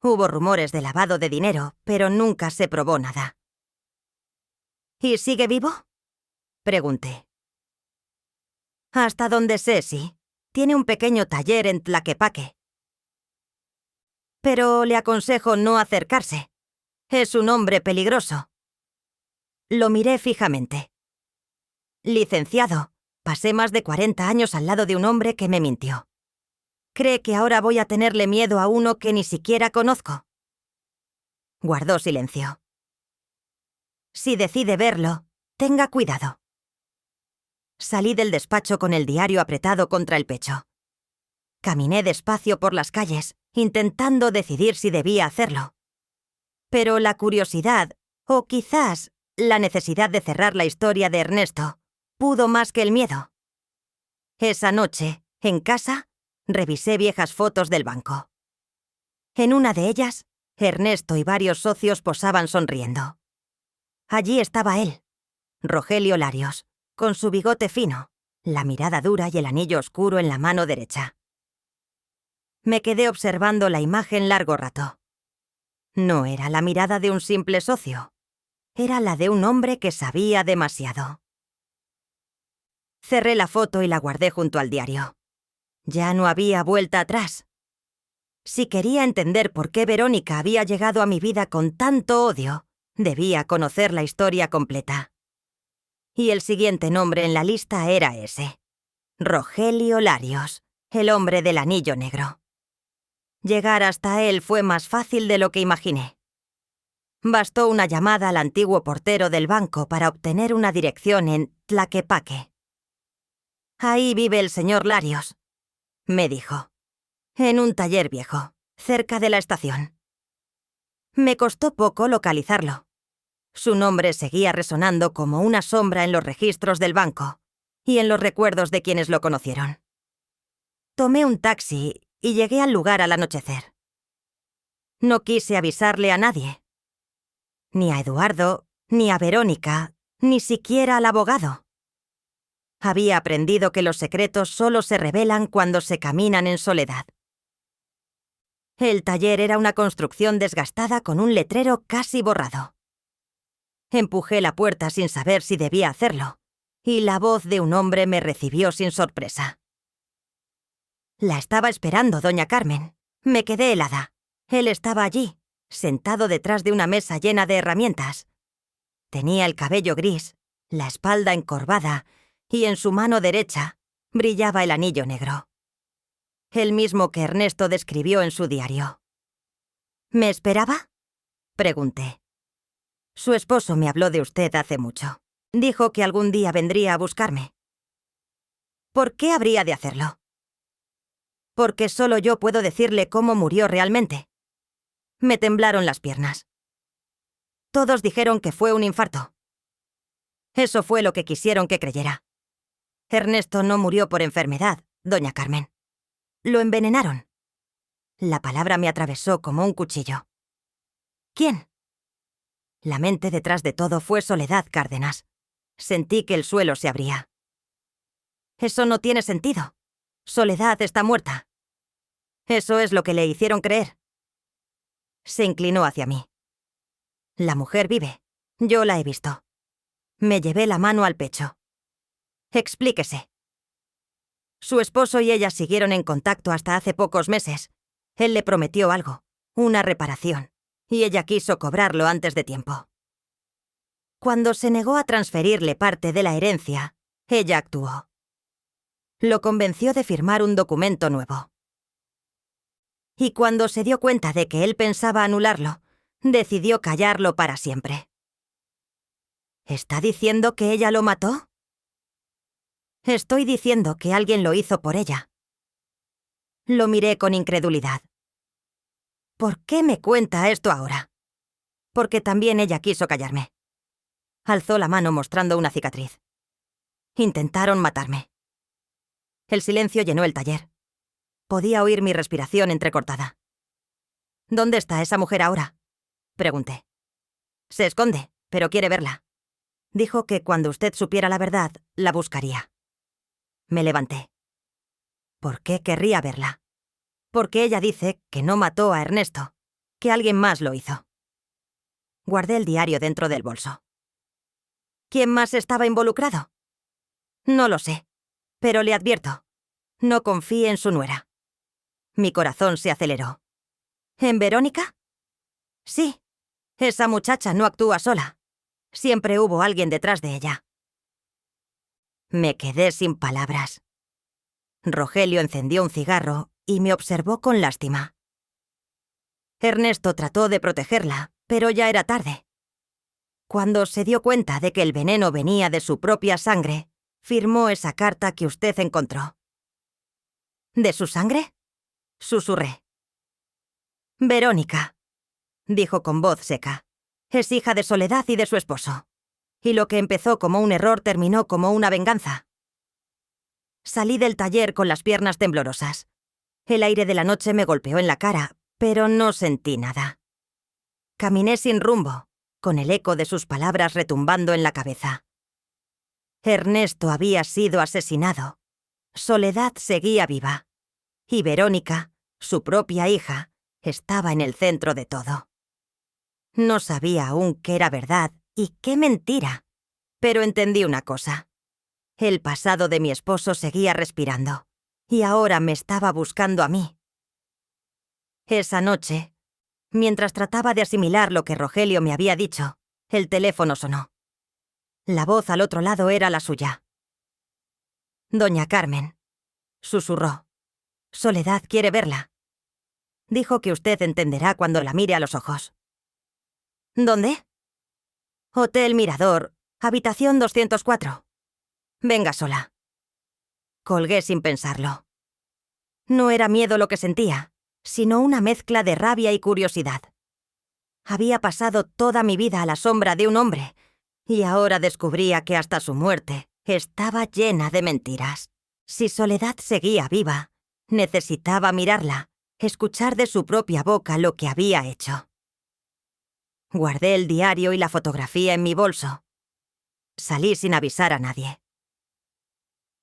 Hubo rumores de lavado de dinero, pero nunca se probó nada». «¿Y sigue vivo?», pregunté. «Hasta donde sé, sí. Tiene un pequeño taller en Tlaquepaque. Pero le aconsejo no acercarse. Es un hombre peligroso». Lo miré fijamente. «Licenciado, pasé más de 40 años al lado de un hombre que me mintió. ¿Cree que ahora voy a tenerle miedo a uno que ni siquiera conozco?». Guardó silencio. «Si decide verlo, tenga cuidado». Salí del despacho con el diario apretado contra el pecho. Caminé despacio por las calles, intentando decidir si debía hacerlo. Pero la curiosidad, o quizás la necesidad de cerrar la historia de Ernesto, pudo más que el miedo. Esa noche, en casa, revisé viejas fotos del banco. En una de ellas, Ernesto y varios socios posaban sonriendo. Allí estaba él, Rogelio Larios, con su bigote fino, la mirada dura y el anillo oscuro en la mano derecha. Me quedé observando la imagen largo rato. No era la mirada de un simple socio. Era la de un hombre que sabía demasiado. Cerré la foto y la guardé junto al diario. Ya no había vuelta atrás. Si quería entender por qué Verónica había llegado a mi vida con tanto odio, debía conocer la historia completa. Y el siguiente nombre en la lista era ese: Rogelio Larios, el hombre del anillo negro. Llegar hasta él fue más fácil de lo que imaginé. Bastó una llamada al antiguo portero del banco para obtener una dirección en Tlaquepaque. «Ahí vive el señor Larios», me dijo, «en un taller viejo, cerca de la estación». Me costó poco localizarlo. Su nombre seguía resonando como una sombra en los registros del banco y en los recuerdos de quienes lo conocieron. Tomé un taxi y llegué al lugar al anochecer. No quise avisarle a nadie. Ni a Eduardo, ni a Verónica, ni siquiera al abogado. Había aprendido que los secretos solo se revelan cuando se caminan en soledad. El taller era una construcción desgastada con un letrero casi borrado. Empujé la puerta sin saber si debía hacerlo, y la voz de un hombre me recibió sin sorpresa. La estaba esperando, doña Carmen. Me quedé helada. Él estaba allí, sentado detrás de una mesa llena de herramientas. Tenía el cabello gris, la espalda encorvada, y en su mano derecha brillaba el anillo negro. El mismo que Ernesto describió en su diario. ¿Me esperaba?, pregunté. Su esposo me habló de usted hace mucho. Dijo que algún día vendría a buscarme. ¿Por qué habría de hacerlo? Porque solo yo puedo decirle cómo murió realmente. Me temblaron las piernas. Todos dijeron que fue un infarto. Eso fue lo que quisieron que creyera. Ernesto no murió por enfermedad, doña Carmen. Lo envenenaron. La palabra me atravesó como un cuchillo. ¿Quién? La mente detrás de todo fue Soledad Cárdenas. Sentí que el suelo se abría. Eso no tiene sentido. Soledad está muerta. Eso es lo que le hicieron creer. Se inclinó hacia mí. La mujer vive. Yo la he visto. Me llevé la mano al pecho. Explíquese. Su esposo y ella siguieron en contacto hasta hace pocos meses. Él le prometió algo, una reparación, y ella quiso cobrarlo antes de tiempo. Cuando se negó a transferirle parte de la herencia, ella actuó. Lo convenció de firmar un documento nuevo. Y cuando se dio cuenta de que él pensaba anularlo, decidió callarlo para siempre. ¿Está diciendo que ella lo mató? Estoy diciendo que alguien lo hizo por ella. Lo miré con incredulidad. ¿Por qué me cuenta esto ahora? Porque también ella quiso callarme. Alzó la mano mostrando una cicatriz. Intentaron matarme. El silencio llenó el taller. Podía oír mi respiración entrecortada. ¿Dónde está esa mujer ahora?, pregunté. Se esconde, pero quiere verla. Dijo que cuando usted supiera la verdad, la buscaría. Me levanté. ¿Por qué querría verla? Porque ella dice que no mató a Ernesto, que alguien más lo hizo. Guardé el diario dentro del bolso. ¿Quién más estaba involucrado? No lo sé, pero le advierto, no confíe en su nuera. Mi corazón se aceleró. ¿En Verónica? Sí, esa muchacha no actúa sola. Siempre hubo alguien detrás de ella. Me quedé sin palabras. Rogelio encendió un cigarro y me observó con lástima. Ernesto trató de protegerla, pero ya era tarde. Cuando se dio cuenta de que el veneno venía de su propia sangre, firmó esa carta que usted encontró. ¿De su sangre?, susurré. Verónica, dijo con voz seca, es hija de Soledad y de su esposo. Y lo que empezó como un error terminó como una venganza. Salí del taller con las piernas temblorosas. El aire de la noche me golpeó en la cara, pero no sentí nada. Caminé sin rumbo, con el eco de sus palabras retumbando en la cabeza. Ernesto había sido asesinado. Soledad seguía viva. Y Verónica, su propia hija, estaba en el centro de todo. No sabía aún qué era verdad y qué mentira, pero entendí una cosa. El pasado de mi esposo seguía respirando, y ahora me estaba buscando a mí. Esa noche, mientras trataba de asimilar lo que Rogelio me había dicho, el teléfono sonó. La voz al otro lado era la suya. Doña Carmen, susurró. Soledad quiere verla. Dijo que usted entenderá cuando la mire a los ojos. ¿Dónde? Hotel Mirador, habitación 204. Venga sola. Colgué sin pensarlo. No era miedo lo que sentía, sino una mezcla de rabia y curiosidad. Había pasado toda mi vida a la sombra de un hombre, y ahora descubría que hasta su muerte estaba llena de mentiras. Si Soledad seguía viva, necesitaba mirarla, escuchar de su propia boca lo que había hecho. Guardé el diario y la fotografía en mi bolso. Salí sin avisar a nadie.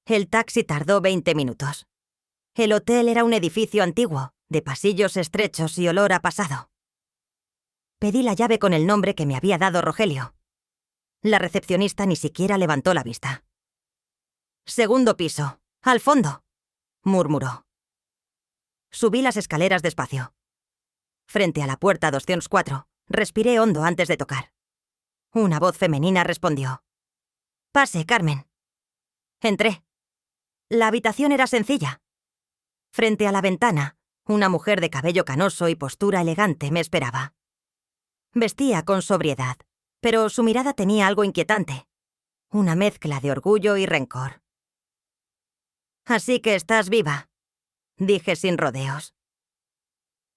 El taxi tardó 20 minutos. El hotel era un edificio antiguo, de pasillos estrechos y olor a pasado. Pedí la llave con el nombre que me había dado Rogelio. La recepcionista ni siquiera levantó la vista. «Segundo piso, al fondo», murmuró. Subí las escaleras despacio. Frente a la puerta 204, respiré hondo antes de tocar. Una voz femenina respondió. «Pase, Carmen». Entré. La habitación era sencilla. Frente a la ventana, una mujer de cabello canoso y postura elegante me esperaba. Vestía con sobriedad, pero su mirada tenía algo inquietante. Una mezcla de orgullo y rencor. «Así que estás viva», dije sin rodeos.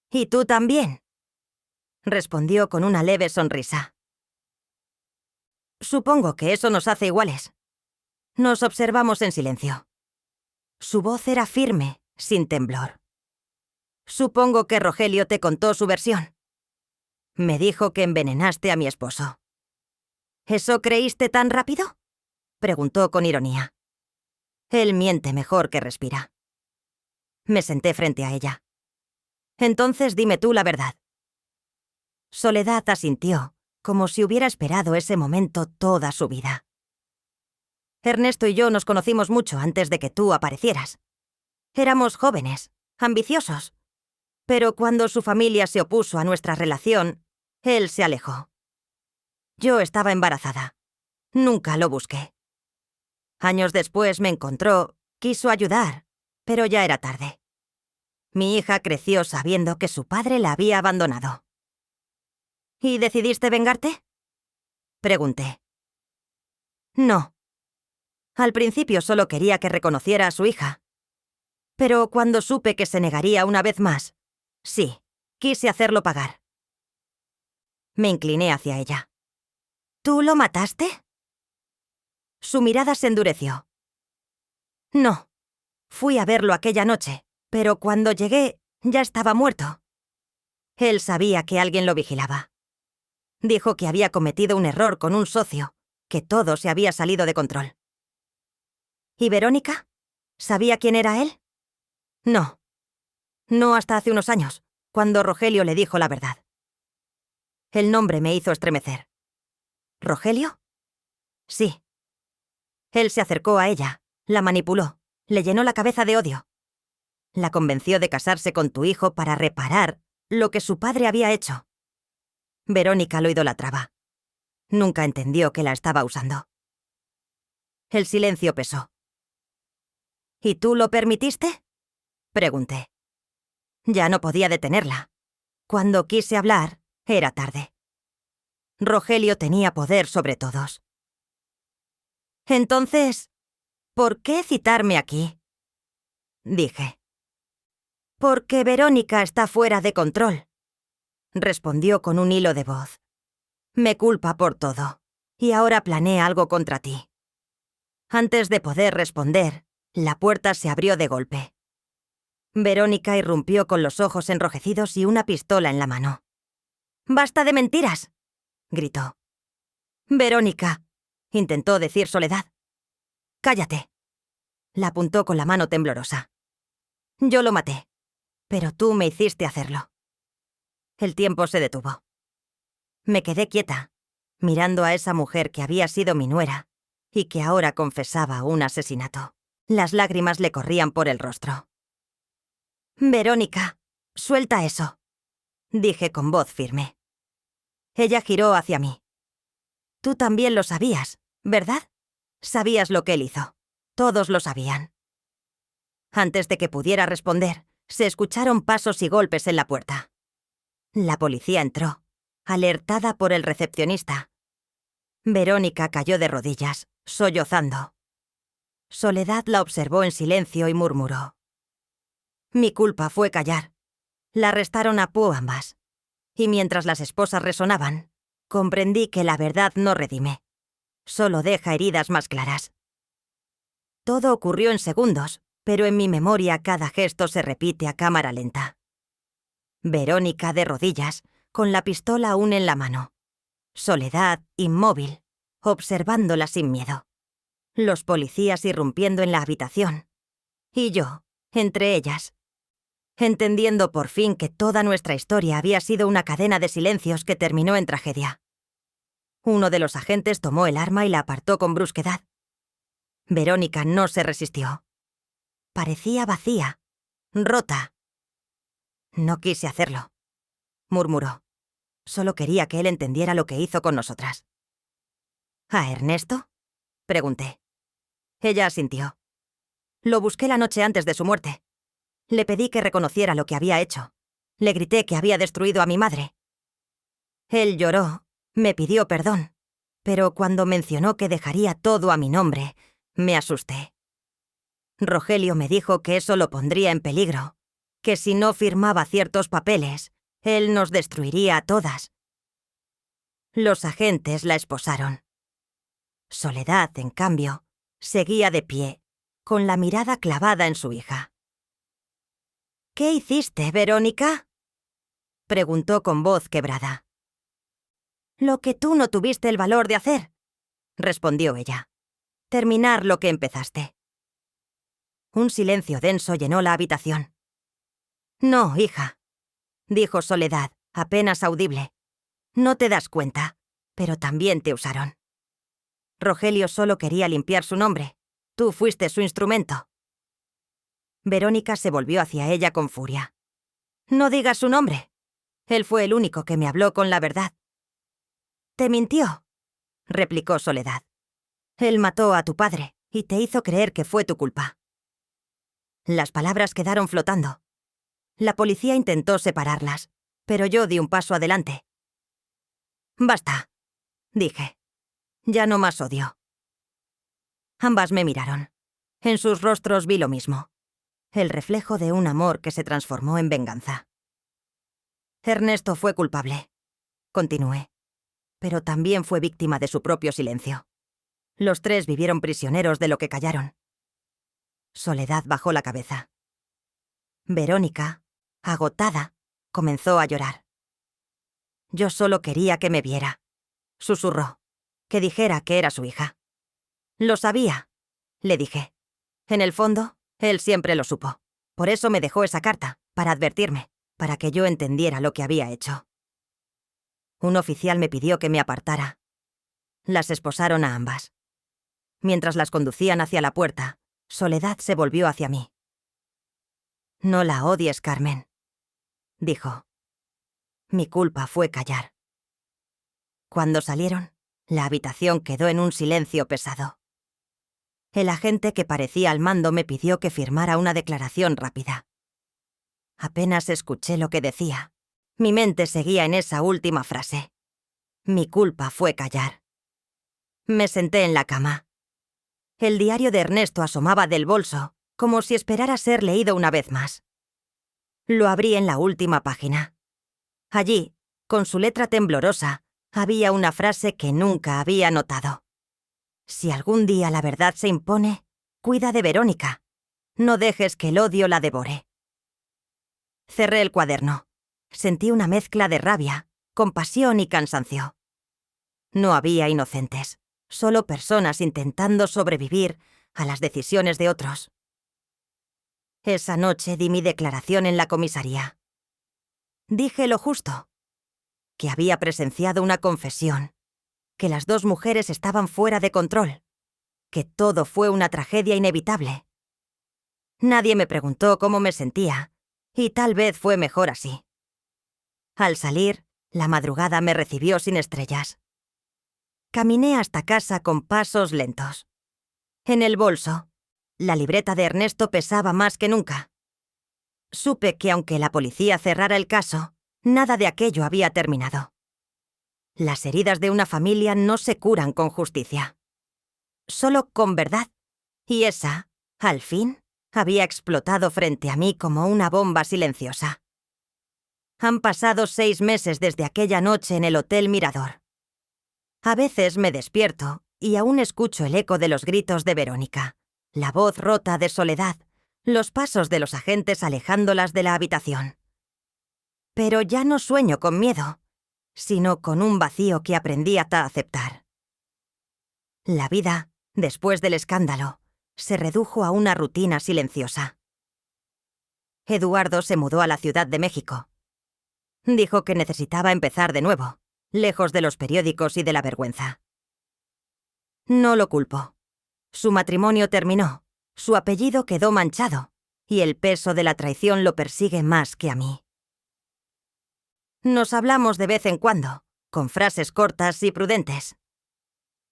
«Y tú también», respondió con una leve sonrisa. «Supongo que eso nos hace iguales». Nos observamos en silencio. Su voz era firme, sin temblor. «Supongo que Rogelio te contó su versión. Me dijo que envenenaste a mi esposo». «¿Eso creíste tan rápido?», preguntó con ironía. Él miente mejor que respira. Me senté frente a ella. «Entonces dime tú la verdad». Soledad asintió, como si hubiera esperado ese momento toda su vida. «Ernesto y yo nos conocimos mucho antes de que tú aparecieras. Éramos jóvenes, ambiciosos. Pero cuando su familia se opuso a nuestra relación, él se alejó. Yo estaba embarazada. Nunca lo busqué. Años después me encontró, quiso ayudar, pero ya era tarde. Mi hija creció sabiendo que su padre la había abandonado». «¿Y decidiste vengarte?», pregunté. «No. Al principio solo quería que reconociera a su hija. Pero cuando supe que se negaría una vez más, sí, quise hacerlo pagar». Me incliné hacia ella. «¿Tú lo mataste?». Su mirada se endureció. «No. Fui a verlo aquella noche, pero cuando llegué ya estaba muerto. Él sabía que alguien lo vigilaba. Dijo que había cometido un error con un socio, que todo se había salido de control». «¿Y Verónica? ¿Sabía quién era él?». «No. No hasta hace unos años, cuando Rogelio le dijo la verdad». El nombre me hizo estremecer. «¿Rogelio?». «Sí». Él se acercó a ella, la manipuló, le llenó la cabeza de odio. La convenció de casarse con tu hijo para reparar lo que su padre había hecho. Verónica lo idolatraba. Nunca entendió que la estaba usando. El silencio pesó. «¿Y tú lo permitiste?», pregunté. Ya no podía detenerla. Cuando quise hablar, era tarde. Rogelio tenía poder sobre todos. «Entonces, ¿por qué citarme aquí?», dije. «Porque Verónica está fuera de control», respondió con un hilo de voz. «Me culpa por todo, y ahora planea algo contra ti». Antes de poder responder, la puerta se abrió de golpe. Verónica irrumpió con los ojos enrojecidos y una pistola en la mano. «¡Basta de mentiras!», gritó. «Verónica», intentó decir Soledad. «Cállate». La apuntó con la mano temblorosa. «Yo lo maté, pero tú me hiciste hacerlo». El tiempo se detuvo. Me quedé quieta, mirando a esa mujer que había sido mi nuera y que ahora confesaba un asesinato. Las lágrimas le corrían por el rostro. «Verónica, suelta eso», dije con voz firme. Ella giró hacia mí. «Tú también lo sabías, ¿verdad? Sabías lo que él hizo. Todos lo sabían». Antes de que pudiera responder, se escucharon pasos y golpes en la puerta. La policía entró, alertada por el recepcionista. Verónica cayó de rodillas, sollozando. Soledad la observó en silencio y murmuró. Mi culpa fue callar. La arrestaron a Pau ambas. Y mientras las esposas resonaban, comprendí que la verdad no redime. Solo deja heridas más claras. Todo ocurrió en segundos, pero en mi memoria cada gesto se repite a cámara lenta. Verónica de rodillas, con la pistola aún en la mano. Soledad, inmóvil, observándola sin miedo. Los policías irrumpiendo en la habitación. Y yo, entre ellas. Entendiendo por fin que toda nuestra historia había sido una cadena de silencios que terminó en tragedia. Uno de los agentes tomó el arma y la apartó con brusquedad. Verónica no se resistió. Parecía vacía, rota. No quise hacerlo, murmuró. Solo quería que él entendiera lo que hizo con nosotras. ¿A Ernesto?, pregunté. Ella asintió. Lo busqué la noche antes de su muerte. Le pedí que reconociera lo que había hecho. Le grité que había destruido a mi madre. Él lloró, me pidió perdón, pero cuando mencionó que dejaría todo a mi nombre, me asusté. Rogelio me dijo que eso lo pondría en peligro, que si no firmaba ciertos papeles, él nos destruiría a todas. Los agentes la esposaron. Soledad, en cambio, seguía de pie, con la mirada clavada en su hija. ¿Qué hiciste, Verónica?, preguntó con voz quebrada. Lo que tú no tuviste el valor de hacer, respondió ella. Terminar lo que empezaste. Un silencio denso llenó la habitación. No, hija, dijo Soledad, apenas audible. No te das cuenta, pero también te usaron. Rogelio solo quería limpiar su nombre. Tú fuiste su instrumento. Verónica se volvió hacia ella con furia. No digas su nombre. Él fue el único que me habló con la verdad. Te mintió, replicó Soledad. Él mató a tu padre y te hizo creer que fue tu culpa. Las palabras quedaron flotando. La policía intentó separarlas, pero yo di un paso adelante. Basta, dije. Ya no más odio. Ambas me miraron. En sus rostros vi lo mismo. El reflejo de un amor que se transformó en venganza. Ernesto fue culpable, continué, pero también fue víctima de su propio silencio. Los tres vivieron prisioneros de lo que callaron. Soledad bajó la cabeza. Verónica, agotada, comenzó a llorar. Yo solo quería que me viera, susurró, que dijera que era su hija. Lo sabía, le dije. En el fondo, él siempre lo supo. Por eso me dejó esa carta, para advertirme, para que yo entendiera lo que había hecho. Un oficial me pidió que me apartara. Las esposaron a ambas. Mientras las conducían hacia la puerta, Soledad se volvió hacia mí. No la odies, Carmen, dijo. Mi culpa fue callar. Cuando salieron, la habitación quedó en un silencio pesado. El agente que parecía al mando me pidió que firmara una declaración rápida. Apenas escuché lo que decía. Mi mente seguía en esa última frase. Mi culpa fue callar. Me senté en la cama. El diario de Ernesto asomaba del bolso, como si esperara ser leído una vez más. Lo abrí en la última página. Allí, con su letra temblorosa, había una frase que nunca había notado. Si algún día la verdad se impone, cuida de Verónica. No dejes que el odio la devore. Cerré el cuaderno. Sentí una mezcla de rabia, compasión y cansancio. No había inocentes, solo personas intentando sobrevivir a las decisiones de otros. Esa noche di mi declaración en la comisaría. Dije lo justo, que había presenciado una confesión, que las dos mujeres estaban fuera de control, que todo fue una tragedia inevitable. Nadie me preguntó cómo me sentía, y tal vez fue mejor así. Al salir, la madrugada me recibió sin estrellas. Caminé hasta casa con pasos lentos. En el bolso, la libreta de Ernesto pesaba más que nunca. Supe que aunque la policía cerrara el caso, nada de aquello había terminado. Las heridas de una familia no se curan con justicia, solo con verdad. Y esa, al fin, había explotado frente a mí como una bomba silenciosa. Han pasado 6 meses desde aquella noche en el Hotel Mirador. A veces me despierto y aún escucho el eco de los gritos de Verónica, la voz rota de Soledad, los pasos de los agentes alejándolas de la habitación. Pero ya no sueño con miedo, sino con un vacío que aprendí a aceptar. La vida, después del escándalo, se redujo a una rutina silenciosa. Eduardo se mudó a la Ciudad de México. Dijo que necesitaba empezar de nuevo, lejos de los periódicos y de la vergüenza. No lo culpo. Su matrimonio terminó, su apellido quedó manchado, y el peso de la traición lo persigue más que a mí. Nos hablamos de vez en cuando, con frases cortas y prudentes.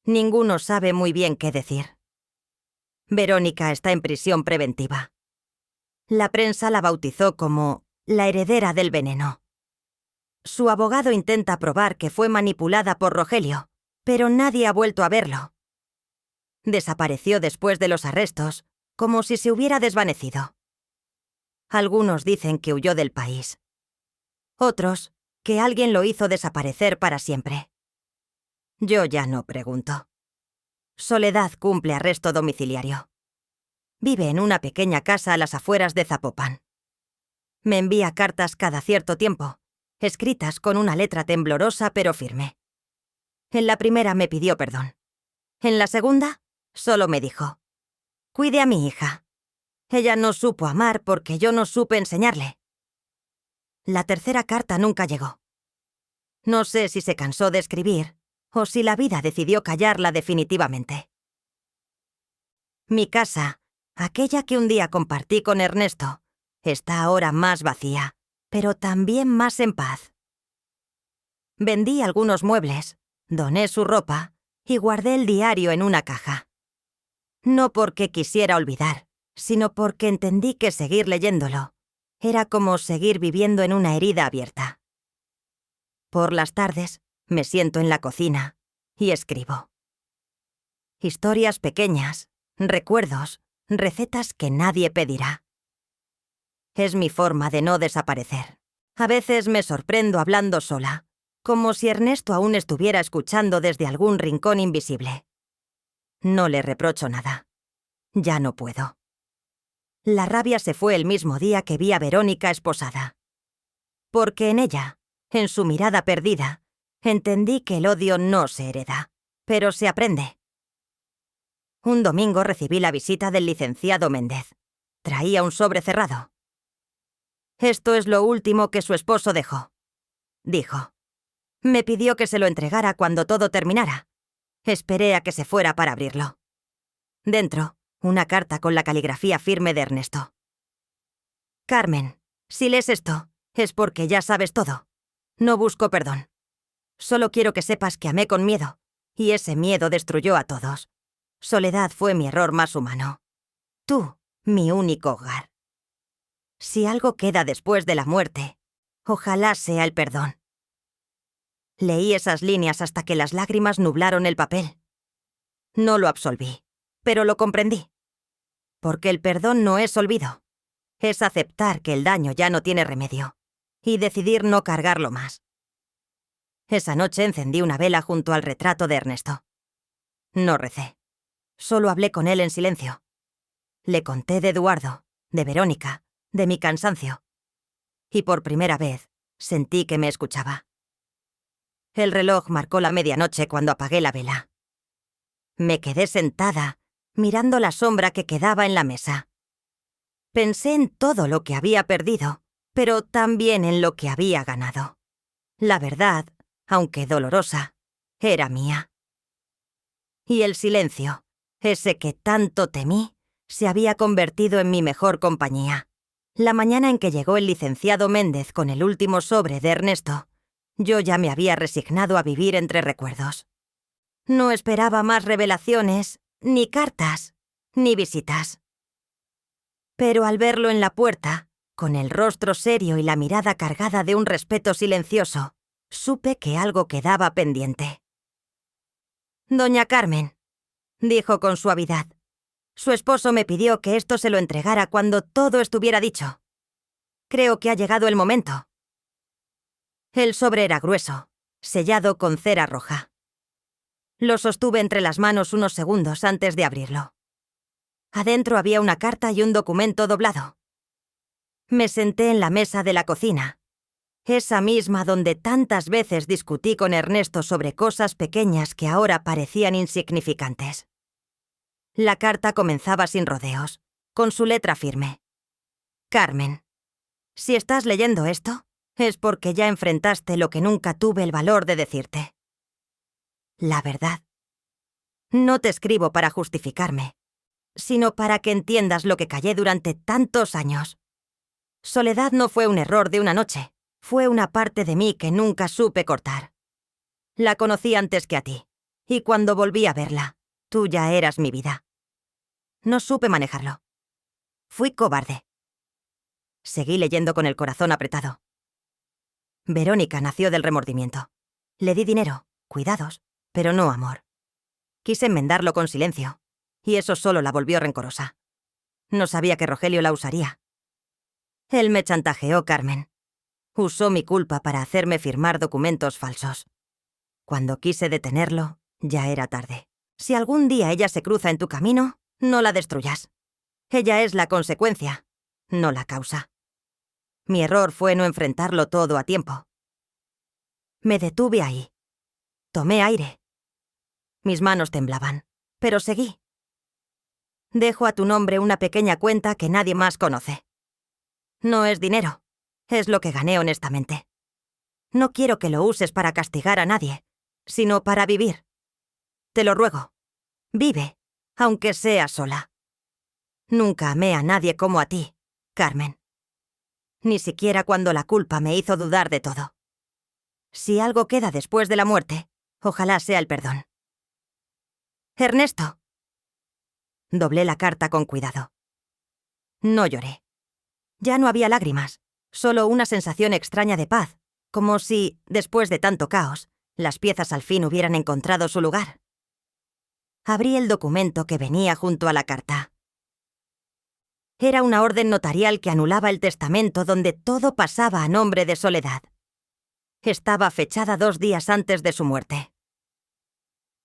Ninguno sabe muy bien qué decir. Verónica está en prisión preventiva. La prensa la bautizó como la heredera del veneno. Su abogado intenta probar que fue manipulada por Rogelio, pero nadie ha vuelto a verlo. Desapareció después de los arrestos, como si se hubiera desvanecido. Algunos dicen que huyó del país. Otros, que alguien lo hizo desaparecer para siempre. Yo ya no pregunto. Soledad cumple arresto domiciliario. Vive en una pequeña casa a las afueras de Zapopan. Me envía cartas cada cierto tiempo, escritas con una letra temblorosa pero firme. En la primera me pidió perdón. En la segunda, solo me dijo: «Cuide a mi hija». Ella no supo amar porque yo no supe enseñarle. La tercera carta nunca llegó. No sé si se cansó de escribir o si la vida decidió callarla definitivamente. Mi casa, aquella que un día compartí con Ernesto, está ahora más vacía, pero también más en paz. Vendí algunos muebles, doné su ropa y guardé el diario en una caja. No porque quisiera olvidar, sino porque entendí que seguir leyéndolo era como seguir viviendo en una herida abierta. Por las tardes me siento en la cocina y escribo. Historias pequeñas, recuerdos, recetas que nadie pedirá. Es mi forma de no desaparecer. A veces me sorprendo hablando sola, como si Ernesto aún estuviera escuchando desde algún rincón invisible. No le reprocho nada. Ya no puedo. La rabia se fue el mismo día que vi a Verónica esposada. Porque en ella, en su mirada perdida, entendí que el odio no se hereda, pero se aprende. Un domingo recibí la visita del licenciado Méndez. Traía un sobre cerrado. «Esto es lo último que su esposo dejó», dijo. Me pidió que se lo entregara cuando todo terminara. Esperé a que se fuera para abrirlo. Dentro, una carta con la caligrafía firme de Ernesto. «Carmen, si lees esto, es porque ya sabes todo. No busco perdón. Solo quiero que sepas que amé con miedo, y ese miedo destruyó a todos. Soledad fue mi error más humano. Tú, mi único hogar. Si algo queda después de la muerte, ojalá sea el perdón». Leí esas líneas hasta que las lágrimas nublaron el papel. No lo absolví, pero lo comprendí. Porque el perdón no es olvido. Es aceptar que el daño ya no tiene remedio y decidir no cargarlo más. Esa noche encendí una vela junto al retrato de Ernesto. No recé. Solo hablé con él en silencio. Le conté de Eduardo, de Verónica, de mi cansancio. Y por primera vez sentí que me escuchaba. El reloj marcó la medianoche cuando apagué la vela. Me quedé sentada, mirando la sombra que quedaba en la mesa. Pensé en todo lo que había perdido, pero también en lo que había ganado. La verdad, aunque dolorosa, era mía. Y el silencio, ese que tanto temí, se había convertido en mi mejor compañía. La mañana en que llegó el licenciado Méndez con el último sobre de Ernesto, yo ya me había resignado a vivir entre recuerdos. No esperaba más revelaciones, ni cartas, ni visitas. Pero al verlo en la puerta, con el rostro serio y la mirada cargada de un respeto silencioso, supe que algo quedaba pendiente. «Doña Carmen», dijo con suavidad. «Su esposo me pidió que esto se lo entregara cuando todo estuviera dicho. Creo que ha llegado el momento». El sobre era grueso, sellado con cera roja. Lo sostuve entre las manos unos segundos antes de abrirlo. Adentro había una carta y un documento doblado. Me senté en la mesa de la cocina, esa misma donde tantas veces discutí con Ernesto sobre cosas pequeñas que ahora parecían insignificantes. La carta comenzaba sin rodeos, con su letra firme. «Carmen, si estás leyendo esto, es porque ya enfrentaste lo que nunca tuve el valor de decirte. La verdad. No te escribo para justificarme, sino para que entiendas lo que callé durante tantos años. Soledad no fue un error de una noche, Fue una parte de mí que nunca supe cortar. La conocí antes que a ti, y cuando volví a verla, tú ya eras mi vida. No supe manejarlo. Fui cobarde. Seguí leyendo con el corazón apretado. Verónica nació del remordimiento. Le di dinero, cuidados, pero no amor. Quise enmendarlo con silencio, y eso solo la volvió rencorosa. No sabía que Rogelio la usaría. Él me chantajeó, Carmen. Usó mi culpa para hacerme firmar documentos falsos. Cuando quise detenerlo, ya era tarde. Si algún día ella se cruza en tu camino, no la destruyas. Ella es la consecuencia, no la causa. Mi error fue no enfrentarlo todo a tiempo. Me detuve ahí. Tomé aire. Mis manos temblaban, pero seguí. Dejo a tu nombre una pequeña cuenta que nadie más conoce. No es dinero, es lo que gané honestamente. No quiero que lo uses para castigar a nadie, sino para vivir. Te lo ruego, vive, aunque sea sola. Nunca amé a nadie como a ti, Carmen. Ni siquiera cuando la culpa me hizo dudar de todo. Si algo queda después de la muerte, ojalá sea el perdón. Ernesto. Doblé la carta con cuidado. No lloré. Ya no había lágrimas, solo una sensación extraña de paz, como si, después de tanto caos, las piezas al fin hubieran encontrado su lugar. Abrí el documento que venía junto a la carta. Era una orden notarial que anulaba el testamento donde todo pasaba a nombre de Soledad. Estaba fechada 2 días antes de su muerte.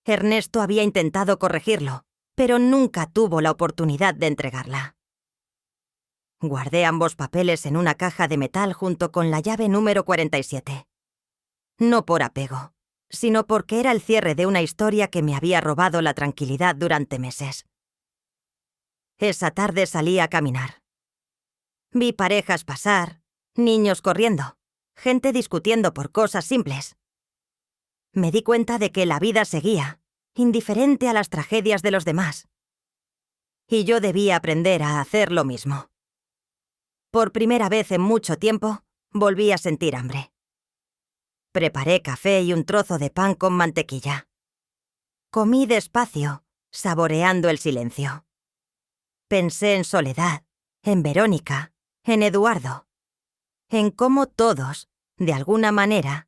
Ernesto había intentado corregirlo, pero nunca tuvo la oportunidad de entregarla. Guardé ambos papeles en una caja de metal junto con la llave número 47. No por apego, sino porque era el cierre de una historia que me había robado la tranquilidad durante meses. Esa tarde salí a caminar. Vi parejas pasar, niños corriendo, gente discutiendo por cosas simples. Me di cuenta de que la vida seguía, indiferente a las tragedias de los demás. Y yo debía aprender a hacer lo mismo. Por primera vez en mucho tiempo, volví a sentir hambre. Preparé café y un trozo de pan con mantequilla. Comí despacio, saboreando el silencio. Pensé en Soledad, en Verónica, en Eduardo, en cómo todos, de alguna manera,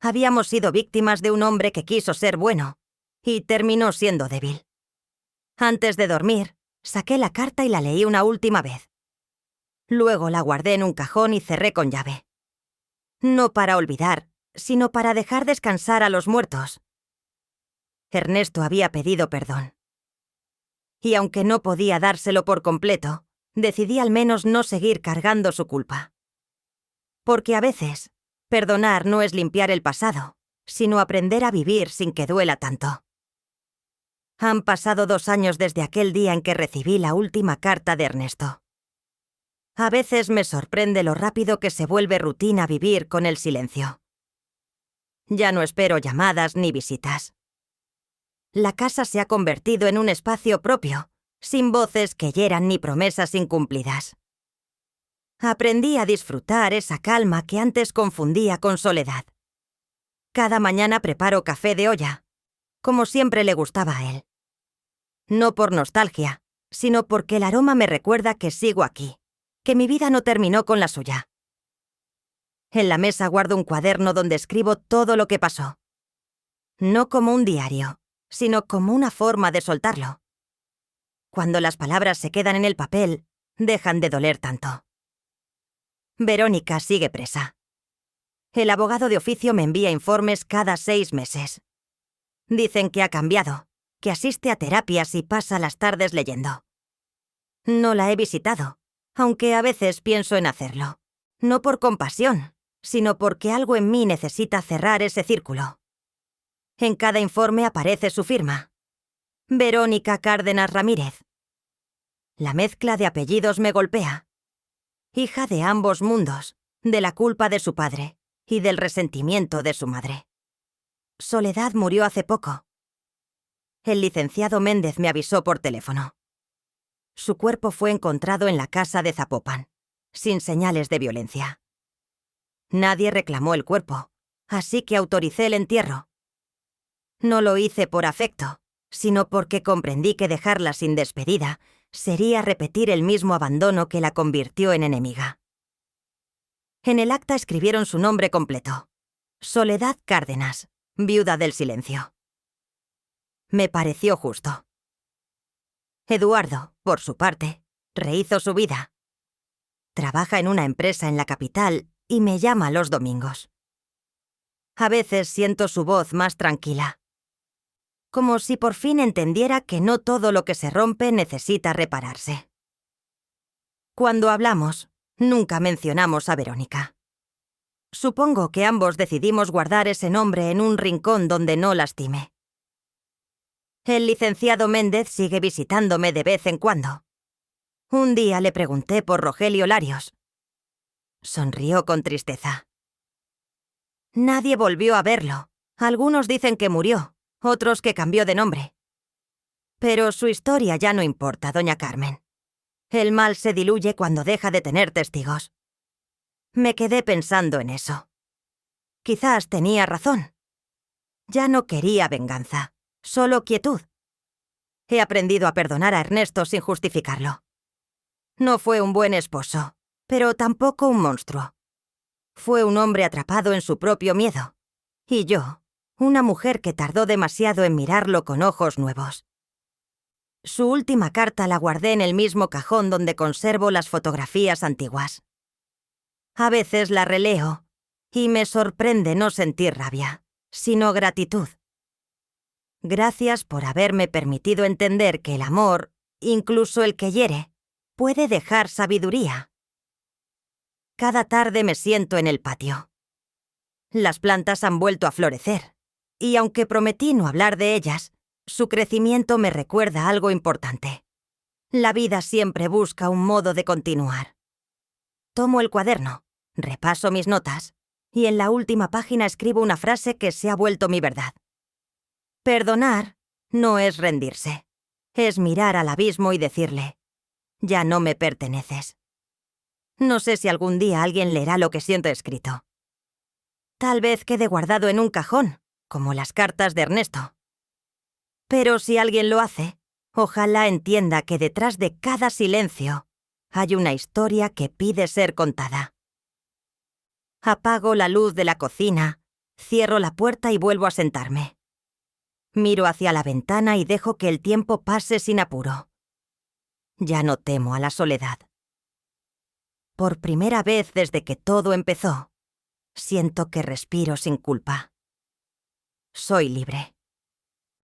habíamos sido víctimas de un hombre que quiso ser bueno y terminó siendo débil. Antes de dormir, saqué la carta y la leí una última vez. Luego la guardé en un cajón y cerré con llave. No para olvidar, sino para dejar descansar a los muertos. Ernesto había pedido perdón. Y aunque no podía dárselo por completo, decidí al menos no seguir cargando su culpa. Porque a veces, perdonar no es limpiar el pasado, sino aprender a vivir sin que duela tanto. Han pasado 2 años desde aquel día en que recibí la última carta de Ernesto. A veces me sorprende lo rápido que se vuelve rutina vivir con el silencio. Ya no espero llamadas ni visitas. La casa se ha convertido en un espacio propio, sin voces que hieran ni promesas incumplidas. Aprendí a disfrutar esa calma que antes confundía con soledad. Cada mañana preparo café de olla, como siempre le gustaba a él. No por nostalgia, sino porque el aroma me recuerda que sigo aquí, que mi vida no terminó con la suya. En la mesa guardo un cuaderno donde escribo todo lo que pasó. No como un diario, sino como una forma de soltarlo. Cuando las palabras se quedan en el papel, dejan de doler tanto. Verónica sigue presa. El abogado de oficio me envía informes cada 6 meses. Dicen que ha cambiado, que asiste a terapias y pasa las tardes leyendo. No la he visitado, aunque a veces pienso en hacerlo. No por compasión, sino porque algo en mí necesita cerrar ese círculo. En cada informe aparece su firma. Verónica Cárdenas Ramírez. La mezcla de apellidos me golpea. Hija de ambos mundos, de la culpa de su padre y del resentimiento de su madre. Soledad murió hace poco. El licenciado Méndez me avisó por teléfono. Su cuerpo fue encontrado en la casa de Zapopan, sin señales de violencia. Nadie reclamó el cuerpo, así que autoricé el entierro. No lo hice por afecto, sino porque comprendí que dejarla sin despedida sería repetir el mismo abandono que la convirtió en enemiga. En el acta escribieron su nombre completo: Soledad Cárdenas, viuda del silencio. Me pareció justo. Eduardo, por su parte, rehizo su vida. Trabaja en una empresa en la capital y me llama los domingos. A veces siento su voz más tranquila, como si por fin entendiera que no todo lo que se rompe necesita repararse. Cuando hablamos, nunca mencionamos a Verónica. Supongo que ambos decidimos guardar ese nombre en un rincón donde no lastime. El licenciado Méndez sigue visitándome de vez en cuando. Un día le pregunté por Rogelio Larios. Sonrió con tristeza. Nadie volvió a verlo. Algunos dicen que murió, otros que cambió de nombre. Pero su historia ya no importa, doña Carmen. El mal se diluye cuando deja de tener testigos. Me quedé pensando en eso. Quizás tenía razón. Ya no quería venganza, solo quietud. He aprendido a perdonar a Ernesto sin justificarlo. No fue un buen esposo, pero tampoco un monstruo. Fue un hombre atrapado en su propio miedo. Y yo, una mujer que tardó demasiado en mirarlo con ojos nuevos. Su última carta la guardé en el mismo cajón donde conservo las fotografías antiguas. A veces la releo y me sorprende no sentir rabia, sino gratitud. Gracias por haberme permitido entender que el amor, incluso el que hiere, puede dejar sabiduría. Cada tarde me siento en el patio. Las plantas han vuelto a florecer, y aunque prometí no hablar de ellas, su crecimiento me recuerda algo importante. La vida siempre busca un modo de continuar. Tomo el cuaderno, repaso mis notas, y en la última página escribo una frase que se ha vuelto mi verdad. Perdonar no es rendirse, es mirar al abismo y decirle: ya no me perteneces. No sé si algún día alguien leerá lo que siento escrito. Tal vez quede guardado en un cajón, como las cartas de Ernesto. Pero si alguien lo hace, ojalá entienda que detrás de cada silencio hay una historia que pide ser contada. Apago la luz de la cocina, cierro la puerta y vuelvo a sentarme. Miro hacia la ventana y dejo que el tiempo pase sin apuro. Ya no temo a la soledad. Por primera vez desde que todo empezó, siento que respiro sin culpa. Soy libre.